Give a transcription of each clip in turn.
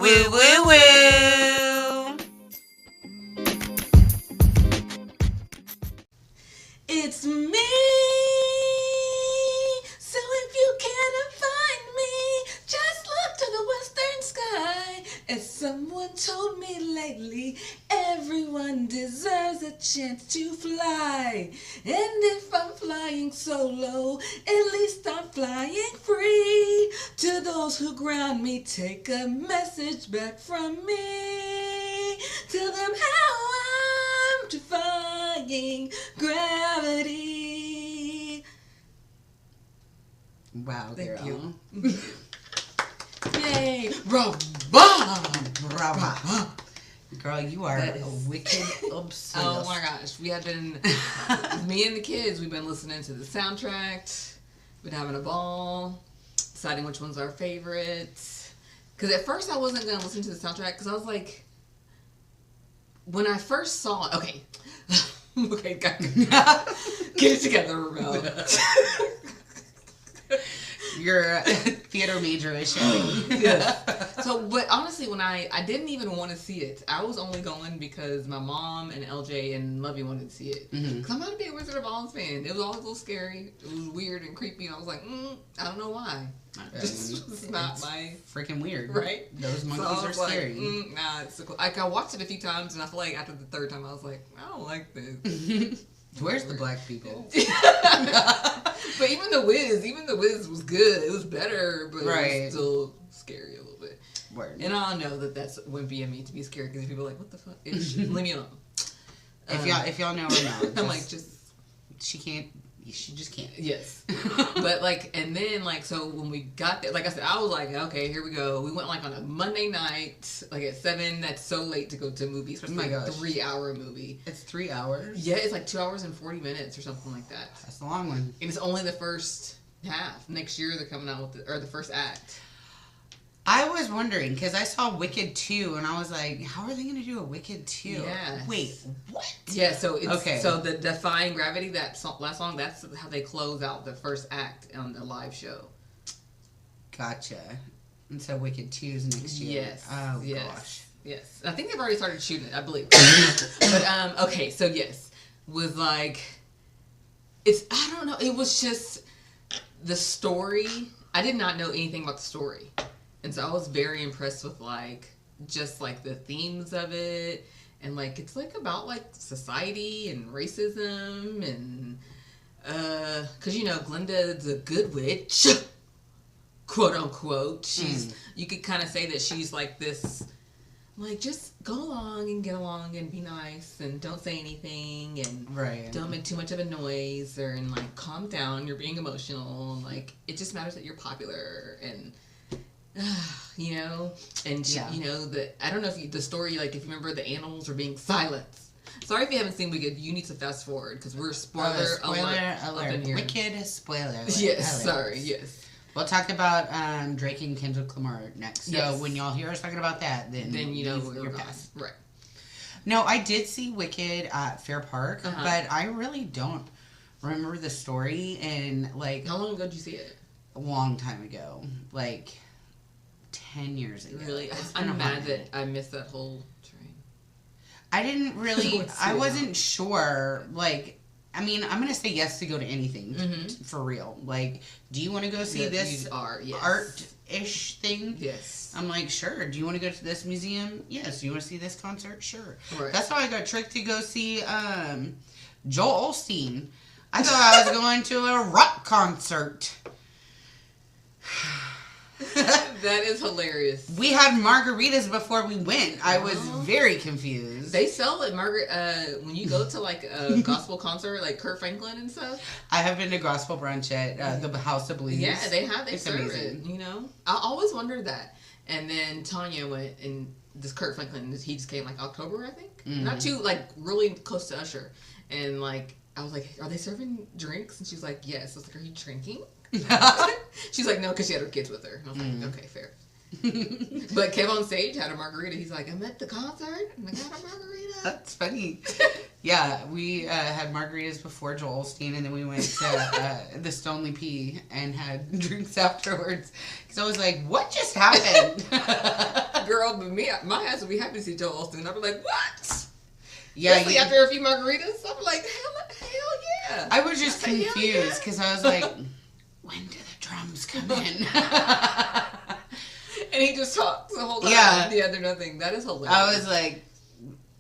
Woo woo woo. It's me. So if you cannot find me, just look to the western sky. As someone told me lately, everyone deserves a chance to fly. And if I'm flying solo, at least I'm flying free. To those who ground me, take a message back from me. Tell them how I'm defying gravity. Wow, Thank girl. you. Yay! Bravo! Bravo. Girl, you are That a is- wicked obsessed. Oh my gosh, we have been, me and the kids, we've been listening to the soundtrack, been having a ball, deciding which one's our favorite. Because at first I wasn't going to listen to the soundtrack because I was like, when I first saw it, okay, get it together, Ramelle. Your theater major is showing. Yes. So, but honestly, when I didn't even want to see it. I was only going because my mom and LJ and Lovey wanted to see it. Because I'm not a big Wizard of Oz fan. It was always a little scary. It was weird and creepy. And I was like, I don't know why. It's not my... Freaking weird. Right? Those So monkeys I are was like, scary. nah, it's so cool. Like, I watched it a few times, and I feel like after the third time, I was like, I don't like this. Where's the black people? But even the Wiz was good. It was better, but Right. it was still scary a little bit. Word. And I know that that's wimpy of me to be scared because people are like, what the fuck? Leave me alone. If y'all know her now, I'm like, she just can't. yes. But like, and then like, so when we got there, like I said, I was like, okay, here we go. We went like on a Monday night, like at 7. That's so late to go to a movie, especially Oh my like a gosh. 3-hour movie. It's 3 hours? Yeah, it's like 2 hours and 40 minutes or something like that. That's a long one. And it's only the first half. Next year they're coming out with the first act. I was wondering, because I saw Wicked 2, and I was like, how are they going to do a Wicked 2? Yes. Wait, what? Yeah, so it's Okay. so the Defying Gravity, that last song, that's how they close out the first act on the live show. Gotcha. And so Wicked 2 is next year. Yes. Oh, yes. gosh. Yes. I think they've already started shooting it, I believe. But okay, so yes. Was like I don't know, it was just the story. I did not know anything about the story. And so I was very impressed with like just like the themes of it, and like it's like about like society and racism and cuz you know Glinda's a good witch, quote unquote. She's you could kind of say that she's like this, like just go along and get along and be nice and don't say anything and Right. don't make too much of a noise, or and like calm down, you're being emotional, and like it just matters that you're popular and you know, and she, Yeah. you know, I don't know if the story, like if you remember, the animals were being silenced. Sorry if you haven't seen Wicked, you need to fast forward because we're spoiler alert up in here. Wicked spoiler alert. Yes, sorry, yes. We'll talk about Drake and Kendrick Lamar next. So Yes. when y'all hear us talking about that, then you know you're we're past. right. No, I did see Wicked at Fair Park, but I really don't remember the story. And like How long ago did you see it? a long time ago, like 10 years ago. Really, It's been a I'm hot mad minute. that I missed that whole train. I didn't really. Let's see I it wasn't sure. Like, I mean, I'm gonna say yes to go to anything for real. Like, do you want to go see this Yes. art-ish thing? Yes. I'm like, sure. Do you want to go to this museum? Yes. Do you want to see this concert? Sure. Right. That's how I got tricked to go see Joel Osteen. I thought I was going to a rock concert. That is hilarious. We had margaritas before we went. I was Oh. very confused. They sell it, Margaret. When you go to like a gospel concert, like Kurt Franklin and stuff. I have been to gospel brunch at the House of Blues. Yeah, they It's serve amazing. it. You know, I always wondered that. And then Tanya went, and this Kurt Franklin, he just came like October, I think. Not too like really close to Usher. And like I was like, are they serving drinks? And she's like, yes. I was like, are you drinking? She's like, no, because she had her kids with her. And I was like, okay, fair. But Kev on stage had a margarita. He's like, I'm at the concert and I got a margarita. That's funny. Yeah, we had margaritas before Joel Osteen, and then we went to the Stoneleigh P and had drinks afterwards. Because I was like, what just happened? Girl, but my ass would be happy to see Joel Osteen. I'd be like, what? Yeah, especially after a few margaritas, I'm like, hell yeah. I was just confused because I was like, when do the drums come in? And he just talks the whole time. Yeah, they're nothing. That is hilarious. I was like,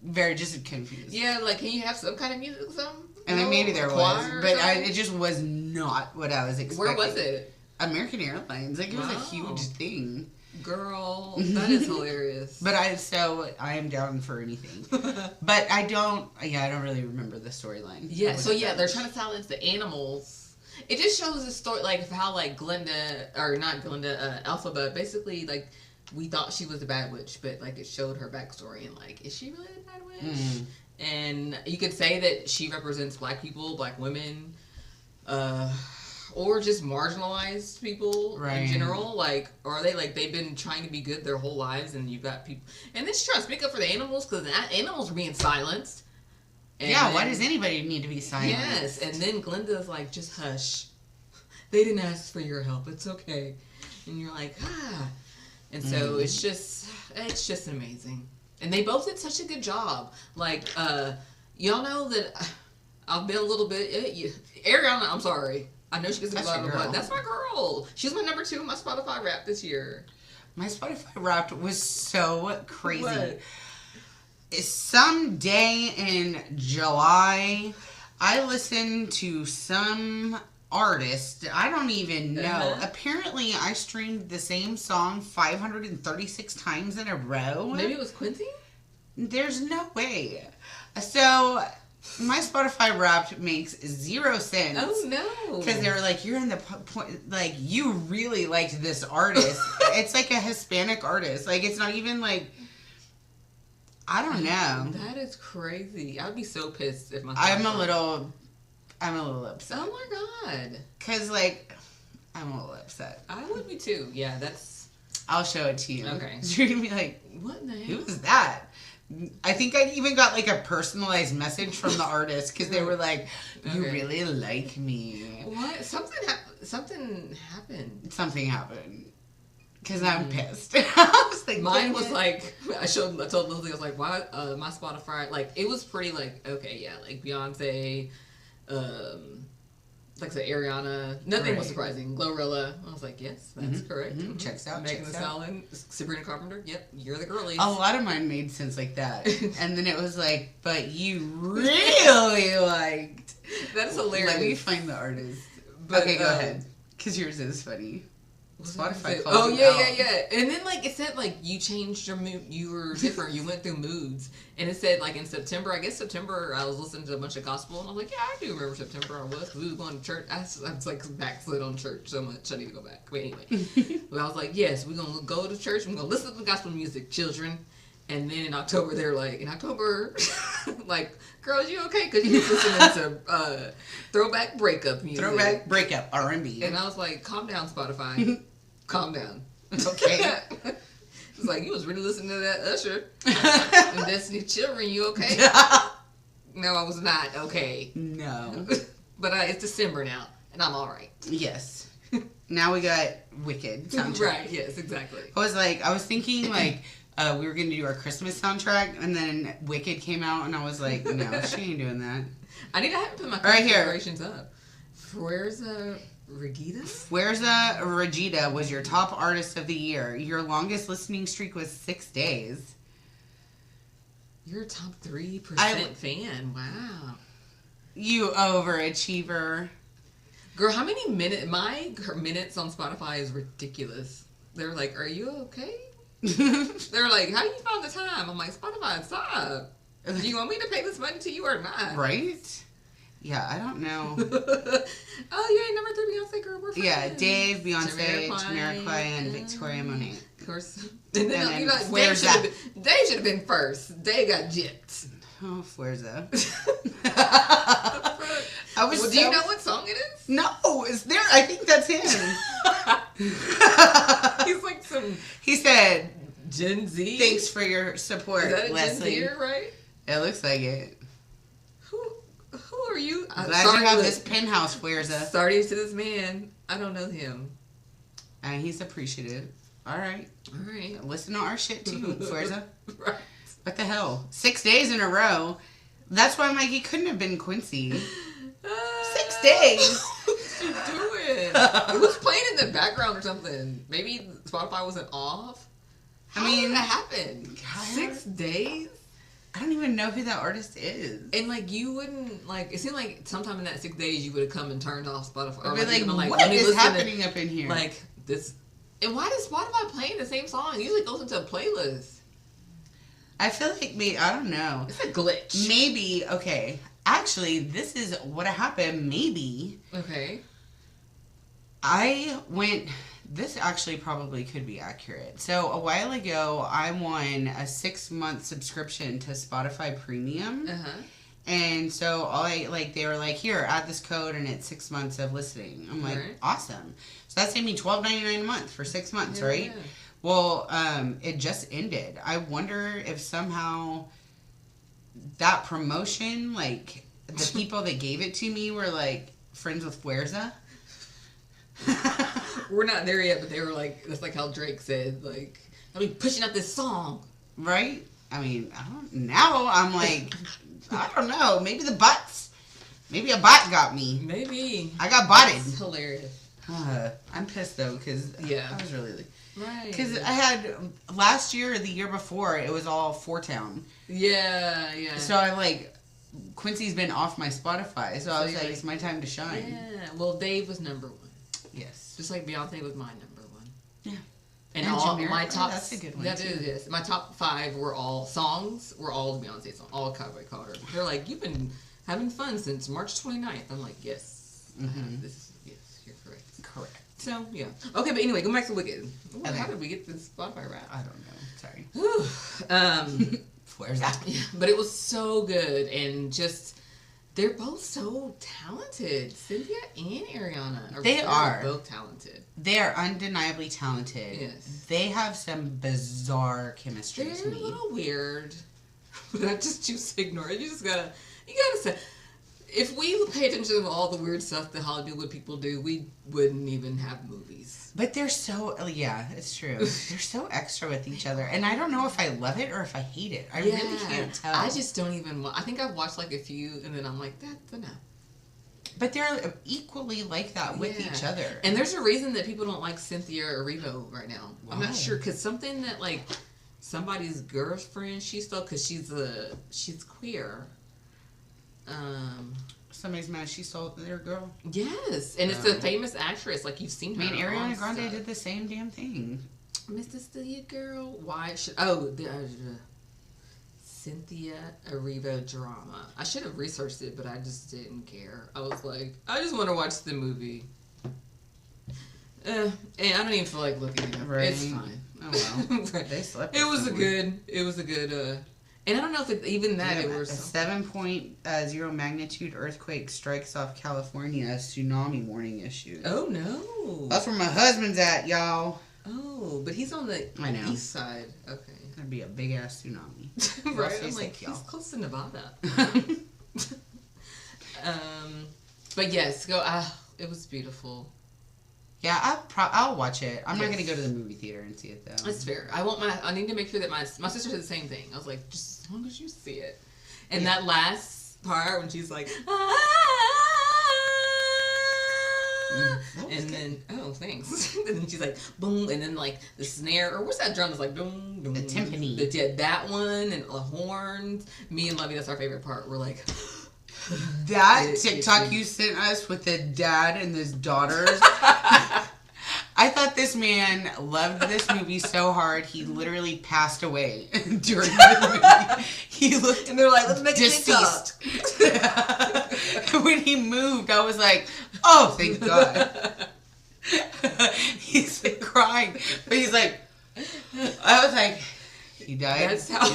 very just confused. Yeah, like, can you have some kind of music or something? And then maybe there was, but it just was not what I was expecting. Where was it? American Airlines. Like, it was a huge thing. Girl, that is hilarious. But I am down for anything. But I don't really remember the storyline. Yeah, so yeah, they're trying to silence the animals. It just shows the story, like, how, like, Elphaba, basically, like, we thought she was the bad witch, but, like, it showed her backstory, and, like, is she really the bad witch? Mm. And you could say that she represents black people, black women, or just marginalized people in general. Like, are they, like, they've been trying to be good their whole lives, and you've got people, and then she's trying to speak up for the animals, because the animals are being silenced. And why does anybody need to be silenced? Yes, and then Glenda's like, just hush. They didn't ask for your help. It's okay. And you're like, ah. And so it's just amazing. And they both did such a good job. Like, y'all know that I've been a little bit, Ariana, I'm sorry. I know she gets a lot of blood. That's my girl. She's my number 2 in my Spotify Wrapped this year. My Spotify Wrapped was so crazy. What? Some day in July, I listened to some artist. I don't even know. Apparently, I streamed the same song 536 times in a row. Maybe it was Quincy? There's no way. So, my Spotify Wrapped makes 0 cents. Oh, no. Because they were like, you're in the point, like, you really liked this artist. It's like a Hispanic artist. Like, it's not even like, I don't know. That is crazy. I'd be so pissed if my I'm a little upset. Oh my god. Cause like, I'm a little upset. I would be too. Yeah, that's. I'll show it to you. Okay. You're gonna be like, what the hell? Who is that? I think I even got like a personalized message from the artist because they were like, "You really like me." What? Something happened. Something happened. Because I'm pissed. I was like, mine was like, I told Lizzie, I was like, why, my Spotify, like, it was pretty, like, okay, yeah, like, Beyonce, like I said, Ariana, nothing was surprising, Glorilla, I was like, yes, that's correct. Mm-hmm. Checks out, Megan Thee Stallion, Sabrina Carpenter, yep, you're the girlies. A lot of mine made sense like that. And then it was like, but you really liked. That is hilarious. Let me find the artist. But, okay, go ahead. Because yours is funny. Spotify calls yeah. And then, like, it said, like, you changed your mood. You were different. You went through moods. And it said, like, in September, I was listening to a bunch of gospel. And I was like, yeah, I do remember September. I was. Because we were going to church. I was, like, backslid on church so much. I need to go back. But anyway. But I was like, yes, we're going to go to church. We're going to listen to gospel music, children. And then in October, they're like, like, girls, you okay? Because you was listening to throwback breakup music. Throwback breakup, R&B. And I was like, calm down, Spotify. Calm down. Okay. It's like, you was really listening to that Usher. And Destiny Children, you okay? No, I was not okay. No. But it's December now, and I'm alright. Yes. Now we got Wicked soundtrack. Right, yes, exactly. I was thinking, like, we were going to do our Christmas soundtrack, and then Wicked came out, and I was like, no, she ain't doing that. I need to have to put my decorations up. Fuerza Regida? Fuerza Regida was your top artist of the year. Your longest listening streak was 6 days. You're a top 3% fan. Wow. You overachiever. Girl, how many minutes? My minutes on Spotify is ridiculous. They're like, are you okay? They're like, how do you find the time? I'm like, Spotify, stop. Do you want me to pay this money to you or not? Right? Yeah, I don't know. Oh, yeah, number 3 Beyonce, girl. We're friends. Yeah, Dave, Beyonce, Jamiroquai, and Victoria Monet. Of course. And then, Dave should have been first. Dave got gypped. Oh, Fuerza. Do you know what song it is? No, it's there. I think that's him. He's like some. He said, Gen Z. Thanks for your support, Is that a Leslie. Gen Z, right? It looks like it. who are you? Glad you have this penthouse, Fuerza. Sorry to this man. I don't know him. And he's appreciative. All right. Listen to our shit too, Fuerza. Right. What the hell? 6 days in a row. That's why I'm like, he couldn't have been Quincy. 6 days. What you doing? It was playing in the background or something. Maybe Spotify wasn't off. How did that happen? God, 6 days? I don't even know who that artist is. And like you wouldn't like. It seemed like sometime in that 6 days you would have come and turned off Spotify. Or like, what is happening up in here? Like this. And why does Spotify playing the same song? It usually goes into a playlist. I feel like I don't know. It's a glitch. Maybe, okay. Actually, this is what happened. Maybe. Okay. This actually probably could be accurate. So, a while ago, I won a 6-month subscription to Spotify Premium. And so, they were like, here, add this code and it's 6 months of listening. I'm like, awesome. So, that saved me $12.99 a month for 6 months, right? Yeah. Well, it just ended. I wonder if somehow that promotion, like, the people that gave it to me were, like, friends with Fuerza. We're not there yet, but they were like, that's like how Drake said, like, I'll be pushing out this song. Right? I mean, now I'm like, I don't know. Maybe maybe a bot got me. Maybe. I got botted. That's hilarious. I'm pissed though, because I was really like, right. Because I had last year or the year before, it was all 4Town. Yeah. So I like, Quincy's been off my Spotify, so I was like, it's my time to shine. Yeah. Well, Dave was number 1. Yes. Just like Beyonce was my number 1. Yeah. And all Jamiroquai, my top. That's a good one. That is. My top 5 were all songs. Were all Beyonce songs. All Cowboy Carter. They're like, you've been having fun since March 29th. I'm like, yes. Yes, you're correct. Correct. So yeah. Okay, but anyway, go back to Wicked. Ooh, okay. How did we get this Spotify rap? I don't know. Sorry. Where's that? Yeah, but it was so good, and just they're both so talented. Cynthia and Ariana. They are both talented. They are undeniably talented. Yes. They have some bizarre chemistry to me. They're a little weird, but I just choose to ignore it. You gotta say. If we pay attention to all the weird stuff that Hollywood people do, we wouldn't even have movies. But they're so, yeah, it's true. They're so extra with each other. And I don't know if I love it or if I hate it. I really can't tell. I just don't even, I think I've watched like a few and then I'm like, that's enough. But they're equally like that with each other. And there's a reason that people don't like Cynthia Erivo right now. Why? I'm not sure, because something that like somebody's girlfriend, she's queer. Somebody's mad she stole their girl. Yes, and it's a famous actress. Like you've seen her. I mean, Ariana Grande did the same damn thing. Mr. Stelia girl, why should Cynthia Erivo drama? I should have researched it, but I just didn't care. I was like, I just want to watch the movie. And I don't even feel like looking it up. Right. It's fine. Oh well. Right. They slept. It was a good. And I don't know if it was... A 7.0 magnitude earthquake strikes off California. Tsunami warning issued. Oh, no. That's where my husband's at, y'all. Oh, but he's on the east side. Okay. That'd be a big-ass tsunami. Right? I'm like, he's close to Nevada. But yes, it was beautiful. Yeah, I'll watch it. I'm not going to go to the movie theater and see it, though. That's fair. I need to make sure that my sister said the same thing. I was like, just as long as you see it. And that last part when she's like, and then, thanks. And then she's like, boom, and then like the snare, or what's that drum that's like, boom, boom. The timpani. That one, and the horns. Me and Lovey, that's our favorite part. We're like... That TikTok you sent us with the dad and his daughters. I thought this man loved this movie so hard he literally passed away during the movie. He looked and they're like, let's make deceased. When he moved, I was like, oh, thank God. He's like crying, but he's like, I was like, he died. That's how.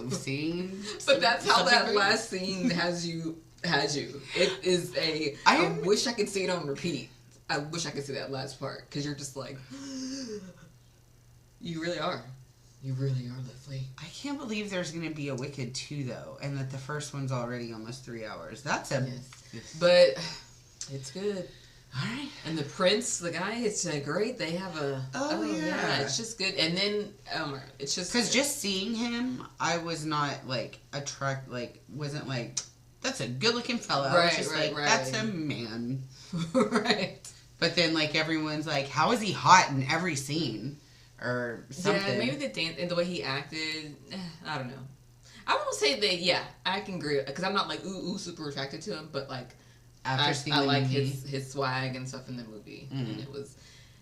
Seeing. But that's how that last scene has you. It is I wish I could see it on repeat. I wish I could see that last part because you're just like, you really are. You really are lovely. I can't believe there's going to be a Wicked 2, though, and that the first one's already almost 3 hours. That's a... Yes. But it's good. All right. And the Prince, the guy, it's great. They have a... Oh yeah. It's just good. And then, it's just... Because just seeing him, I was not, wasn't like, that's a good-looking fellow. I was just right. that's a man. Right. But then, everyone's like, how is he hot in every scene? Or something. Yeah, maybe the dance and the way he acted, I don't know. I won't say that, yeah, I can agree. Because I'm not, super attracted to him, but, After I like movie. his swag and stuff in the movie. Mm. And it was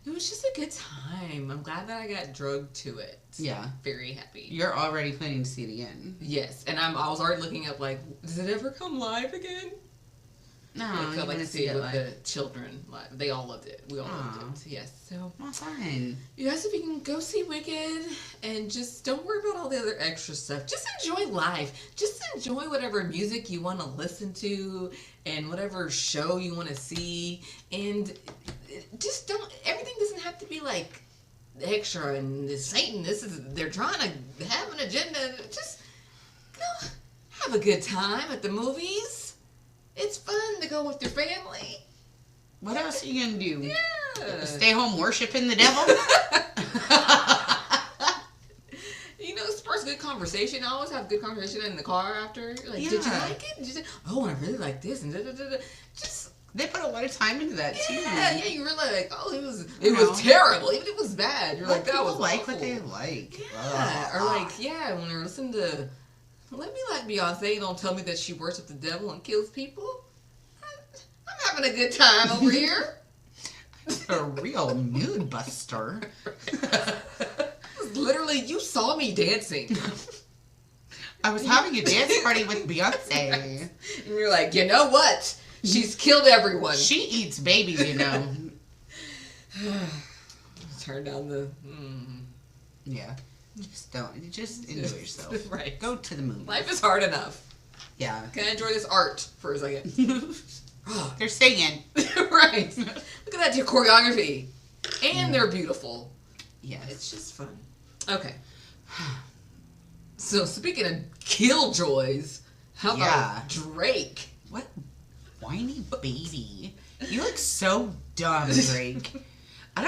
just a good time. I'm glad that I got drugged to it. Yeah. Very happy. You're already planning to see it again. Yes, and I was already looking up, does it ever come live again? No, I'd like to see it with live. the children live. They all loved it. We all Aw. loved it. Yes, so... Well, fine. You guys, if you can go see Wicked and just don't worry about all the other extra stuff. Just enjoy life. Just enjoy whatever music you want to listen to and whatever show you want to see. And just don't, everything doesn't have to be extra and Satan, they're trying to have an agenda. Just go have a good time at the movies. It's fun to go with your family. What else are you going to do? Yeah. Stay home worshiping the devil? It spurs good conversation. I always have good conversation in the car after. Did you like it? Did you say, oh, I really like this. And just... They put a lot of time into that, too. Yeah, you really it was terrible. Even if it was bad. You're Well, like, that was like awful. what they like. Yeah. Or when they're listening to... Let me like Beyonce, don't tell me that she worships the devil and kills people. I'm having a good time over here. It's a real mood buster. Literally, you saw me dancing. I was having a dance party with Beyonce. And you're like, you know what? She's killed everyone. She eats babies, you know. Turn down the... Yeah. Just enjoy yourself. Right. Go to the movies. Life is hard enough. Yeah. Can I enjoy this art for a second? They're singing. Right. Look at that choreography. And they're beautiful. Yes. It's just fun. Okay. So speaking of killjoys, how about Drake? What whiny baby. You look so dumb, Drake. I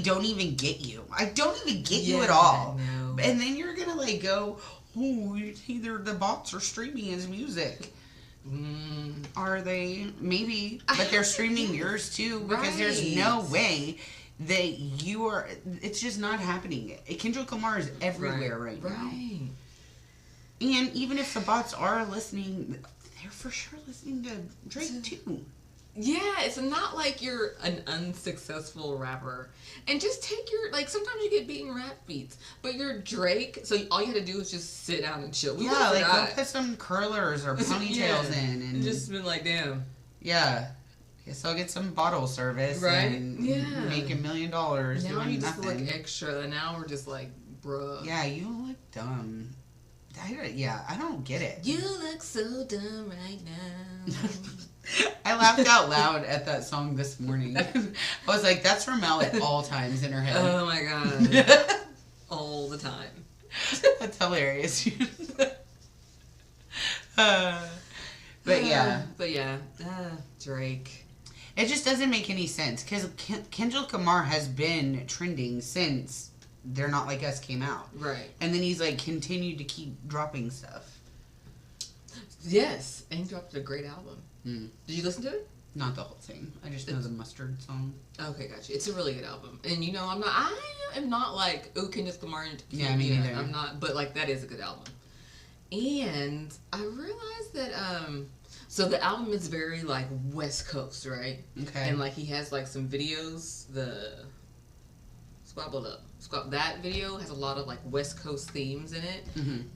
don't even get you. I don't even get you at all. No. And then you're gonna go, oh, either the bots are streaming his music. Are they? Maybe. But they're streaming yours too, because there's no way that you are. It's just not happening. Kendrick Lamar is everywhere right now. And even if the bots are listening, they're for sure listening to Drake too. Yeah, it's not like you're an unsuccessful rapper. And just take your, sometimes you get beaten rap beats. But you're Drake, so all you had to do is just sit down and chill. Go put some curlers or ponytails in. And just been like, damn. Yeah. Guess I'll get some bottle service. Right? And make $1 million Now doing you just nothing. look extra. And now we're just like, bruh. Yeah, you look dumb. I don't get it. You look so dumb right now. I laughed out loud at that song this morning. I was like, that's Ramelle at all times in her head. Oh my god. All the time. That's hilarious. But yeah, Drake. It just doesn't make any sense because Kendrick Lamar has been trending since They're Not Like Us came out. Right. And then he's continued to keep dropping stuff. Yes, and he dropped a great album. Did you listen to it? Not the whole thing. I just know the Mustard song. Okay, gotcha. It's a really good album. And I am not like, ooh, Kendrick Lamar. Yeah, me neither. I'm not, but that is a good album. And I realized that, so the album is very West Coast, right? Okay. And he has some videos, that video has a lot of West Coast themes in it.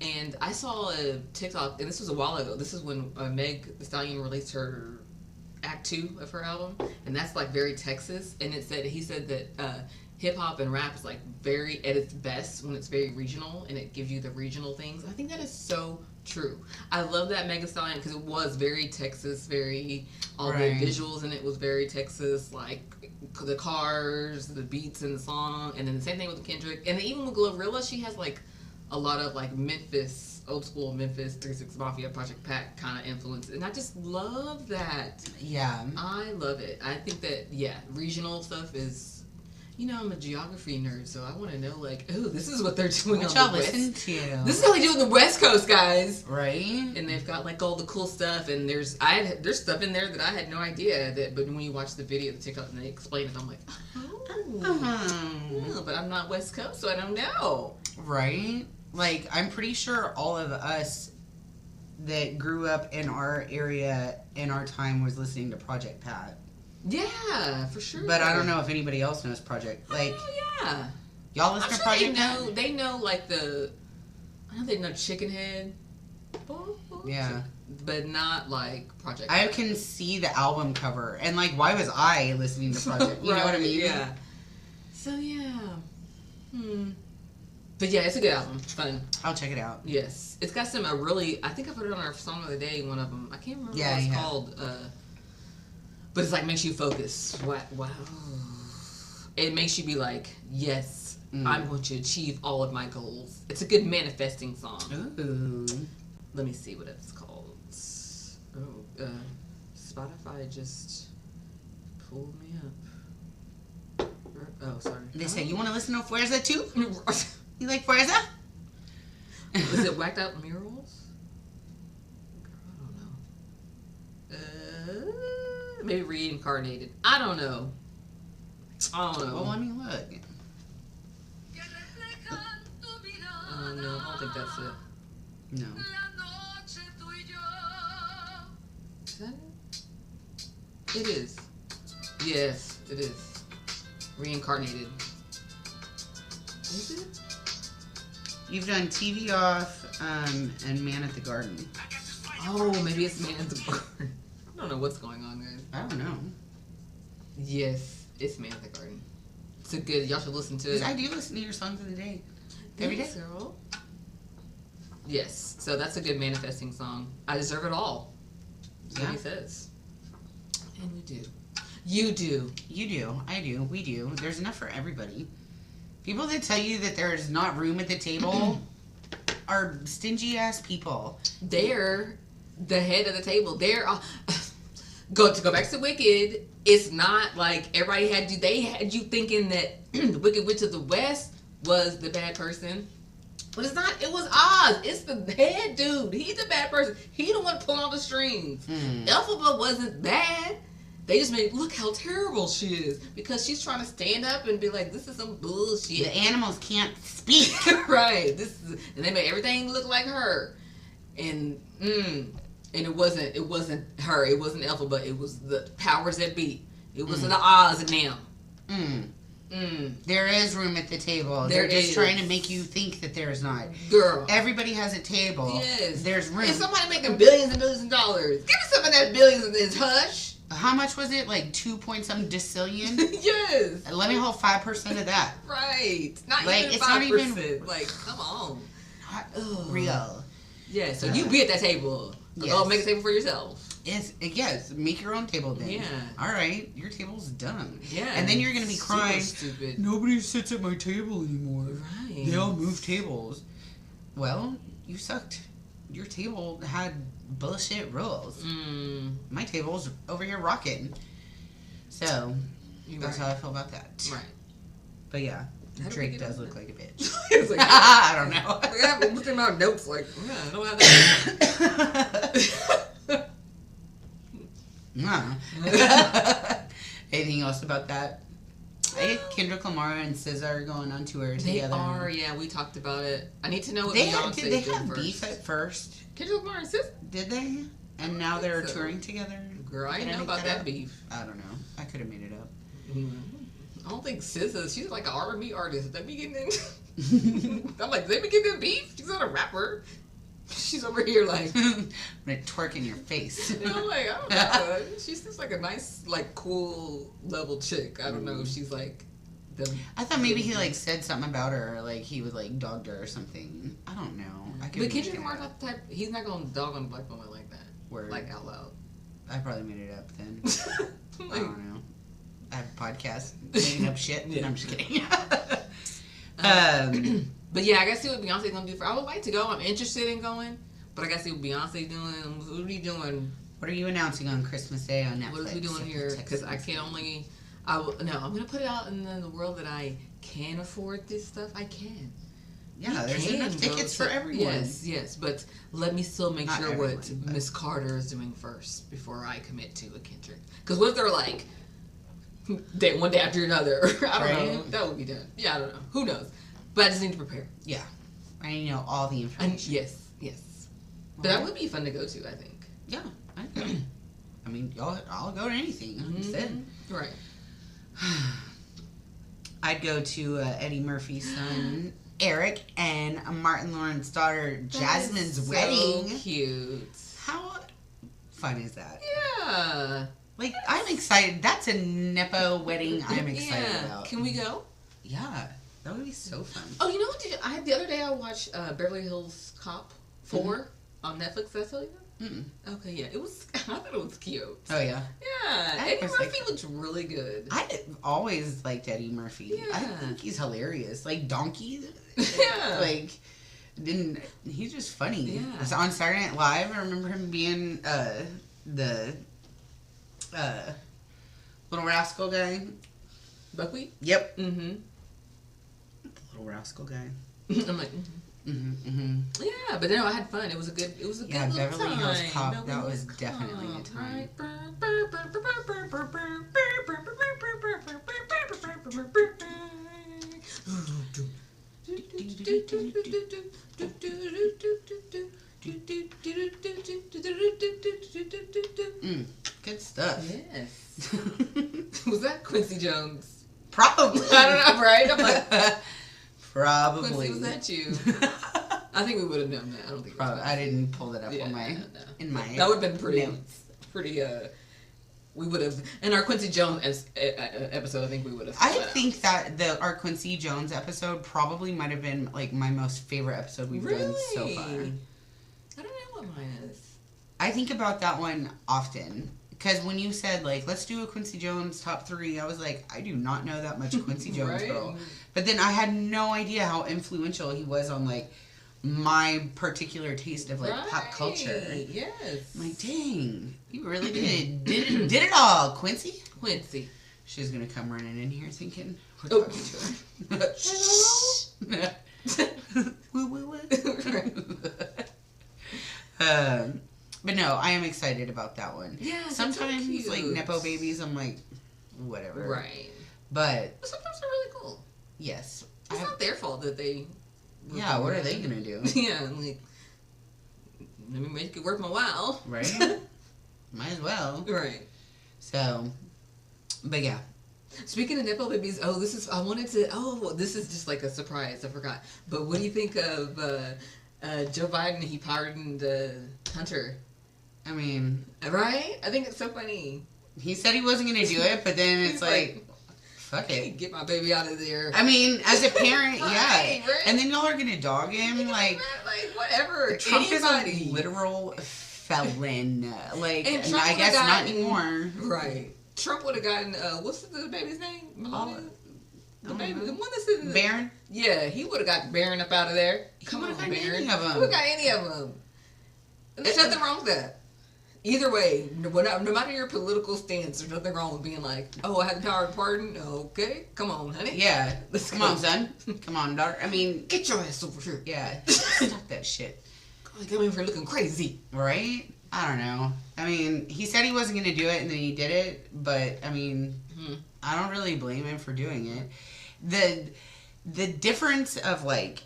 And I saw a TikTok, and this was a while ago. This is when Meg Thee Stallion released her Act 2 of her album, and that's very Texas. And he said that hip hop and rap is like very at its best when it's very regional and it gives you the regional things. I think that is so true. I love that Megan Stallion because it was very Texas, very all the visuals and it was very Texas, like the cars, the beats in the song, and then the same thing with Kendrick, and then even with Glorilla, she has like a lot of like Memphis, old school Memphis 3 6 Mafia, Project Pat kind of influence, and I just love that. Yeah, I love it. I think that regional stuff is. You know, I'm a geography nerd, so I want to know, like, oh, this is what they're doing what on y'all the West. listen to? This is how they do it on the West Coast, guys. Right? And they've got, like, all the cool stuff, and there's stuff in there that I had no idea, but when you watch the video, the TikTok, and they explain it, I'm like, oh, but I'm not West Coast, so I don't know. Right? Like, I'm pretty sure all of us that grew up in our area in our time was listening to Project Pat. Yeah, for sure. But I don't know if anybody else knows Project. Like, yeah. Y'all listen to Project Pat? They know, like, I know they know Chicken Head. Yeah. But not, like, Project I Pat. can see the album cover. And, like, why was I listening to Project? You know what I mean? Yeah. So, yeah. But, yeah, it's a good album. It's fun. I'll check it out. Yes. It's got some I think I put it on our song of the day, one of them. I can't remember what it's called. But it's like makes you focus. Wow. It makes you be like, yes, I'm going to achieve all of my goals. It's a good manifesting song. Ooh. Let me see what it's called. Oh, Spotify just pulled me up. Oh, sorry. They said, you want to listen to Fuerza too? You like Fuerza? Was it Whacked Out Murals? I don't know. Maybe Reincarnated. I don't know. Well, let me look. No, I don't think that's it. No. Is that it? It is. Yes, it is. Reincarnated. Is it? You've done TV Off and Man at the Garden. Oh, maybe it's Man at the Garden. I don't know what's going on, guys. I don't know. Yes, it's Man at the Garden. It's a good. Y'all should listen to it. I do listen to your songs of the day. Every day. Girl. Yes, so that's a good manifesting song. I deserve it all. That's what he says. And we do. You do. You do. I do. We do. There's enough for everybody. People that tell you that there's not room at the table are stingy ass people. They're the head of the table. They're to go back to Wicked. It's not like everybody they had you thinking that the Wicked Witch of the West was the bad person. But it's not. It was Oz. It's the head dude. He's the bad person. He the one pulling all the strings. Elphaba wasn't bad. They just made look how terrible she is because she's trying to stand up and be like, "This is some bullshit." The animals can't speak. Right. And they made everything look like her. And it wasn't her. It wasn't Elphaba. It was the powers that be. It was the Oz and them. There is room at the table. They're just trying to make you think that there's not. Girl. Everybody has a table. Yes. There's room. Is somebody making billions and billions of dollars? Give me some of that billions in this hush. How much was it? Like 2-point-some decillion? Yes. Let me hold 5% of that. Right. Not like, even 5%. It's not even like, come on. Not real. Yeah, so you be at that table. Yes. Go make a table for yourself. Yes, make your own table then. Yeah. All right, your table's done. Yeah. And then you're going to be crying, stupid. Nobody sits at my table anymore. Right. They all move tables. Well, you sucked. Your table had bullshit rules. My table's over here rocking. So, that's how I feel about that. Right. But yeah, Drake does look like a bitch. It's like, I don't know. I'm looking at my notes like, yeah, I don't have that. Anything else about that? I get Kendrick Lamar and SZA are going on tour together. They are, yeah. We talked about it. I need to know what Did Beyonce they did have first. beef at first? Kendrick Lamar and SZA? Did they? And now they're touring together? Girl, I didn't know about that beef. I don't know. I could have made it up. I don't think SZA, she's like an R&B artist. They be getting in. I'm like, they be getting in beef? She's not a rapper. She's over here like I'm gonna twerk in your face. And I'm like, I don't know. She seems like a nice, like, cool level chick. I don't know if she's like I thought maybe he like said something about her, or like he was like dogged her or something. I don't know. But Kendrick Lamar's not the type. He's not gonna dog on a black woman like that. Word. Like out loud. I probably made it up then. I don't know. I have a podcast making up shit. Yeah. No, I'm just kidding. But yeah, I gotta see what Beyonce's gonna do. I would like to go. I'm interested in going, but I gotta see what Beyonce's doing. What are you doing? What are you announcing on Christmas Day on Netflix? What are we doing here? Because I can only. I'm gonna put it out in the world that I can afford this stuff. I can. Yeah, there's enough tickets for everyone. Yes, but let me still make Not sure everyone, what but- Miss Carter is doing first before I commit to a Kendrick. Because what if they're like, one day after another? I don't know. That would be done. Yeah, I don't know. Who knows? But I just need to prepare. Yeah. I need to know all the information. Yes. But that would be fun to go to, I think. Yeah, I'd go. I mean, I'll go to anything. I'm said. Right. I'd go to Eddie Murphy's son, Eric, and Martin Lawrence's daughter, Jasmin's wedding. So cute. How fun is that? Yeah. Like, I'm excited. That's a Nepo wedding I'm excited about. Can we go? Yeah, that would be so fun. Oh, you know what? The other day I watched Beverly Hills Cop 4 on Netflix. Did I tell you that? Mm-mm. Okay, yeah. It was. I thought it was cute. Oh, yeah. Yeah. I Eddie was Murphy like- looks really good. I always liked Eddie Murphy. Yeah. I think he's hilarious. Like, Donkey. Yeah. Like, he's just funny. Yeah. So on Saturday Night Live, I remember him being the Little Rascal guy. Buckwheat? Yep. Mm-hmm. The Little Rascal guy. I'm like, yeah, but no, I had fun. It was a good Yeah, little Beverly time. Hills Cop, Beverly that Hills was definitely a Cop, time. Good stuff. Yes. Was that Quincy Jones? Probably. I don't know, right? I'm like, Probably. Quincy, was that you? I think we would have known that. I don't think. Probably. I didn't pull that up Yeah, on my no. in my. That would have been pretty. notes. We would have in our Quincy Jones episode. I think we would have. I think that our Quincy Jones episode probably might have been like my most favorite episode we've done so far. I don't know what mine is. I think about that one often because when you said like let's do a Quincy Jones top 3, I was like I do not know that much Quincy Jones Right? girl, but then I had no idea how influential he was on like my particular taste of like pop culture. Yes. I'm like, dang, you really did it all, Quincy. Quincy. She's gonna come running in here thinking we're Oh. talking to her. Hello. Woo woo woo. But no, I am excited about that one. Yeah. Sometimes so like cute. Nepo Babies, I'm like, whatever. Right. But But sometimes they're really cool. yes, It's not their fault that they. yeah. What are they gonna do? Yeah, like let me make it worth my while. Right. Might as well. Right. So, but yeah. Speaking of Nepo Babies, this is just like a surprise. I forgot. But what do you think of Joe Biden? He pardoned Hunter. I mean, Right? I think it's so funny. he said he wasn't gonna do it, but then it's He's like fuck Hey, it. get my baby out of there. I mean, as a parent, yeah. Right, right. And then y'all are gonna dog him, like whatever. Trump Anybody. is a literal felon. Like, And Trump I would've guess not gotten- anymore. Right. Trump would have gotten what's the baby's name? Melania? The don't baby, know. the one that's in the Baron? Yeah, he would have got Baron up out of there. Come on, would've gotten Baron. any of 'em. He would have got any of them. And there's nothing wrong with that. Either way, no matter your political stance, there's nothing wrong with being like, oh, I have the power to pardon. Okay, come on, honey. Yeah. Let's Come go. on, son. Come on, daughter. I mean, Get your ass over here. yeah. Stop that shit. Come in here looking crazy. Right? I don't know. I mean, he said he wasn't going to do it, and then he did it. But, I mean, I don't really blame him for doing it. The difference of, like,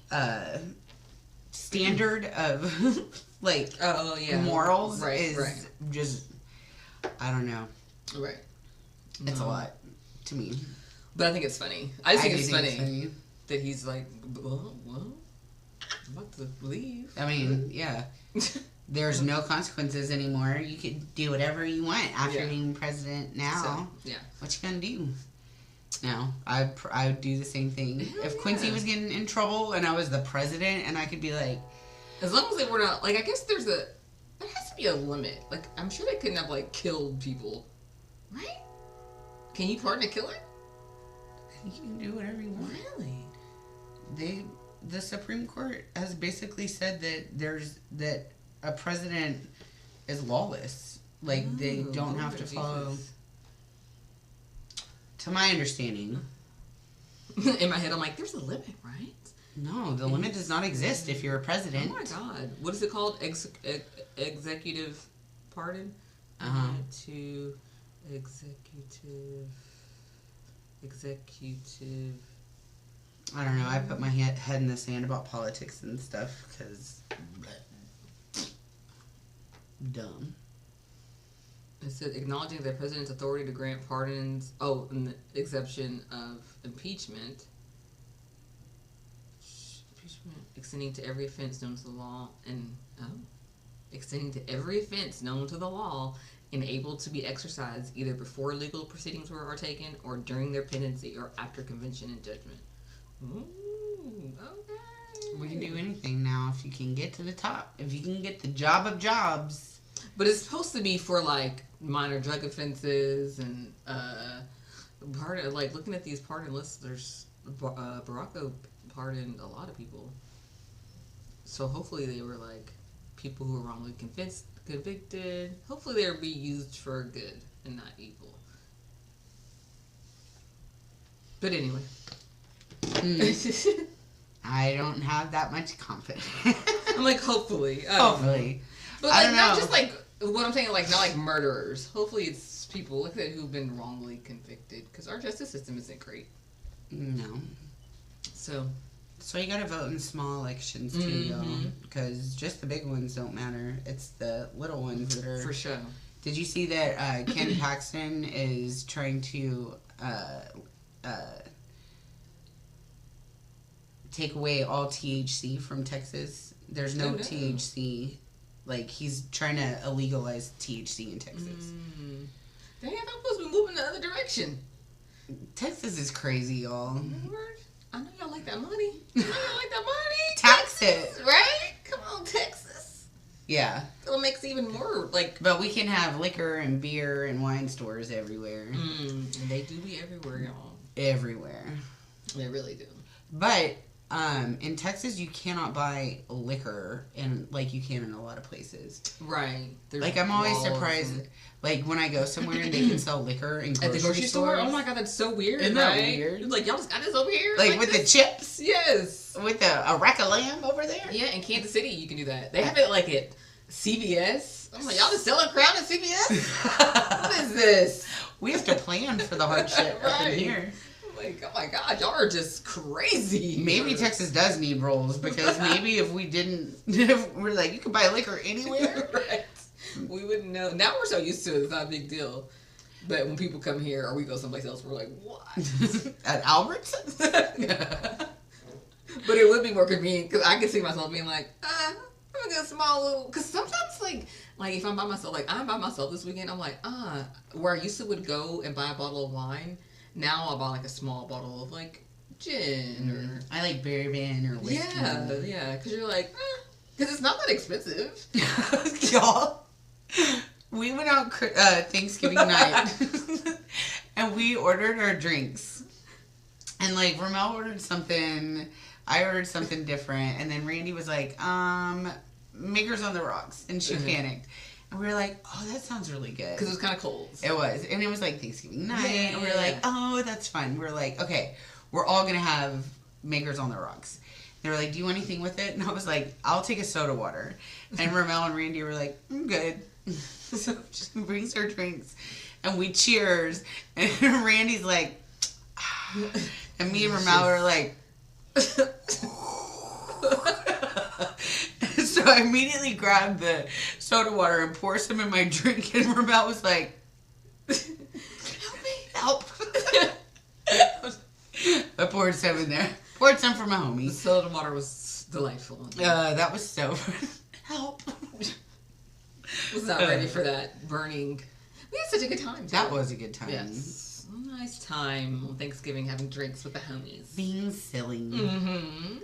standard of, like, Oh, yeah. morals Right, is right. just, I don't know. Right. It's a lot to me. But I think it's funny. I just think do it's think funny that he's like, well, I'm about to leave. I mean, yeah. There's no consequences anymore. You can do whatever you want after Yeah. being president now. So, yeah. What you gonna do? No, I would do the same thing. Hell If Quincy yeah. was getting in trouble and I was the president and I could be like, As long as they were not, like, I guess there has to be a limit. Like, I'm sure they couldn't have, like, killed people. Right? Can you pardon a killer? you can do whatever you want. Really? The Supreme Court has basically said that a president is lawless. Like, they don't have to follow. To my understanding. In my head, I'm like, there's a limit, right? No, the limit does not exist if you're a president. Oh my god. What is it called? Executive pardon? To executive. I don't know. I put my head in the sand about politics and stuff because dumb. It said acknowledging the president's authority to grant pardons. Oh, in the exception of impeachment. Extending to every offense known to the law extending to every offense known to the law and able to be exercised either before legal proceedings are taken or during their pendency or after convention and judgment. Ooh, okay. We can do anything now if you can get to the top. If you can get the job of jobs. But it's supposed to be for like minor drug offenses and part of, like, looking at these pardon lists. There's Barack pardoned a lot of people. So hopefully they were like people who were wrongly convicted. Hopefully they'll be used for good and not evil. But anyway. I don't have that much confidence. I'm like, hopefully. Hopefully. But like, not just like, what I'm saying, like, not like murderers. Hopefully it's people like that who've been wrongly convicted. Because our justice system isn't great. No. So you gotta vote in small elections too, y'all. Because just the big ones don't matter. It's the little ones that are... For sure. Did you see that Ken Paxton is trying to take away all THC from Texas? There's no THC. Like, he's trying to illegalize THC in Texas. Dang, I thought we was moving the other direction. Texas is crazy, y'all. Lord, I know y'all like that money. I know y'all like that money. Tax Texas, it. right? Come on, Texas. Yeah. It makes it even more, like... But we can have liquor and beer and wine stores everywhere. And they do be everywhere, y'all. Everywhere. They really do. But in Texas, you cannot buy liquor like you can in a lot of places. Right. There's like, I'm always surprised. Like, when I go somewhere and they can sell liquor in at the grocery store. stores. Oh my god, that's so weird. Isn't that weird? Like, y'all just got this over here, Like with this? The chips. Yes. With a rack of lamb over there. Yeah, in Kansas City, you can do that. They have it like at CVS. I'm like, y'all just selling Crown at CVS? What is this? We have to plan for the hardship up in here. Like, oh my god, y'all are just crazy. Maybe Texas does need rules because maybe if we're like, you can buy liquor anywhere. Right. We wouldn't know. Now we're so used to it, it's not a big deal. But when people come here or we go someplace else, we're like, what? At Albertsons? But it would be more convenient because I can see myself being like, I'm gonna get a small little. Because sometimes, like if I'm by myself, like I'm by myself this weekend, I'm like, where I used to would go and buy a bottle of wine. Now I'll buy like a small bottle of like gin or I like bourbon or whiskey. Yeah, because you're like, because it's not that expensive. Y'all, we went out Thanksgiving night and we ordered our drinks. And like Ramelle ordered something, I ordered something different, and then Randy was like, Makers on the Rocks, and she panicked. And we were like, oh, that sounds really good. Because it was kind of cold. It was. And it was like Thanksgiving night. Yeah. And we were like, oh, that's fun. We were like, okay, we're all going to have Makers on the Rocks. They were like, do you want anything with it? And I was like, I'll take a soda water. And Ramelle and Randy were like, I'm good. So she brings her drinks. And we cheers. And Randy's like, and me and Ramelle were like, so I immediately grabbed the soda water and poured some in my drink, and Ramelle was like, help me, help. I poured some in there. Poured some for my homie. The soda water was delightful. That was so help. Was not ready for that burning. We had such a good time. That was a good time. Yes. nice time on Thanksgiving having drinks with the homies. Being silly. Mm-hmm.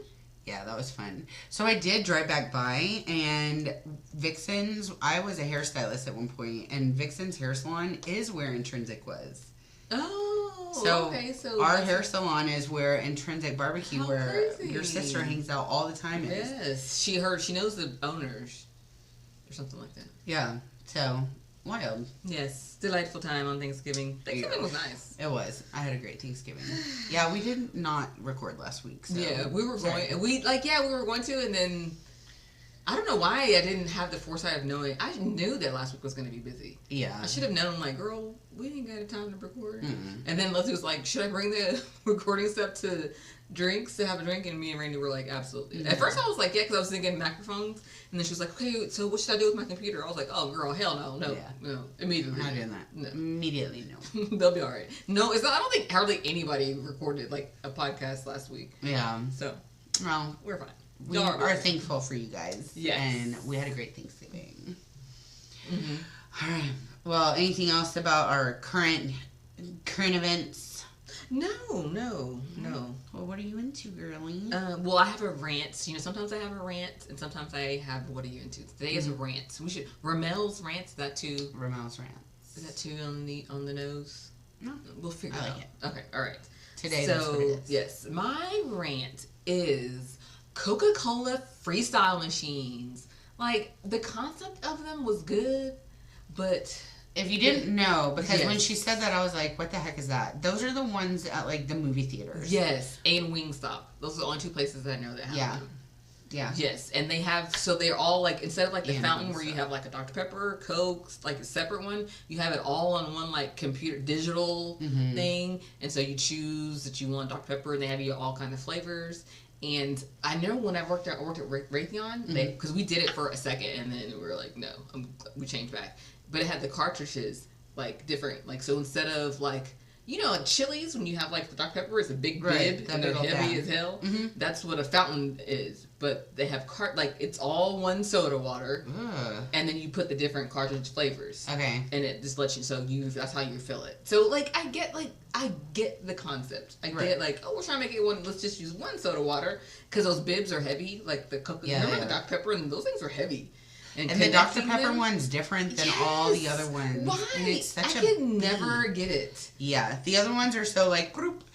Yeah, that was fun. So I did drive back by, and Vixen's, I was a hairstylist at one point, and Vixen's hair salon is where Intrinsic was. Oh, so okay. So our hair salon is where Intrinsic Barbecue, where crazy. your sister hangs out all the time. Yes, she knows the owners, or something like that. Yeah, so wild. Yes, delightful time on Thanksgiving. Thanksgiving was nice. It was. I had a great Thanksgiving. Yeah, we did not record last week. So. Yeah, we were going. We were going to, and then I don't know why I didn't have the foresight of knowing. I knew that last week was going to be busy. Yeah, I should have known. Like, girl, we ain't got time to record. Mm-mm. And then Leslie was like, "Should I bring the recording stuff to drinks to have a drink?" And me and Randy were like, "Absolutely." Yeah. At first, I was like, "Yeah," because I was thinking microphones. And then she was like, "Okay, so what should I do with my computer?" I was like, "Oh, girl, hell no, no, immediately Not doing that. No. Immediately, no. They'll be all right." No, it's not. I don't think hardly anybody recorded like a podcast last week. Yeah. So, well, we're fine. We are thankful for you guys. Yes. And we had a great Thanksgiving. Mm-hmm. All right. Well, anything else about our current events? No. Well, what are you into, girlie? Well, I have a rant. Sometimes I have a rant, and sometimes I have what are you into? Today is a rant. We should Ramelle's rant. Is that too? Ramelle's rant. Is that too on the nose? No. We'll figure I it like out. it. Okay. All right. Today, that's what it is. Yes, my rant is Coca Cola Freestyle machines. Like, the concept of them was good, but if you didn't know, because yes. when she said that, I was like, what the heck is that? Those are the ones at, like, the movie theaters. Yes, and Wingstop. Those are the only two places that I know that have them. Yeah. Yes, and they have, so they're all like, instead of like the And fountain where Wingstop. you have like a Dr. Pepper, Coke, like a separate one, you have it all on one like computer, digital thing, and so you choose that you want Dr. Pepper, and they have you all kind of flavors. And I know when I worked at Raytheon, because we did it for a second, and then we were like, no, we changed back. But it had the cartridges, like, different. Like, so instead of, like, at Chili's, when you have, like, the Dr. Pepper, it's a big bib, and they're heavy as hell. Mm-hmm. That's what a fountain is. But they have, it's all one soda water, and then you put the different cartridge flavors. Okay. And it just lets you, that's how you fill it. So, like, I get the concept. I get, like, we're trying to make it one, let's just use one soda water, because those bibs are heavy, like the Coca, remember the Dr. Pepper, and those things are heavy. And the Dr. Pepper one's different than all the other ones. Why? And it's such I could never get it. Yeah. The other ones are so, like, group.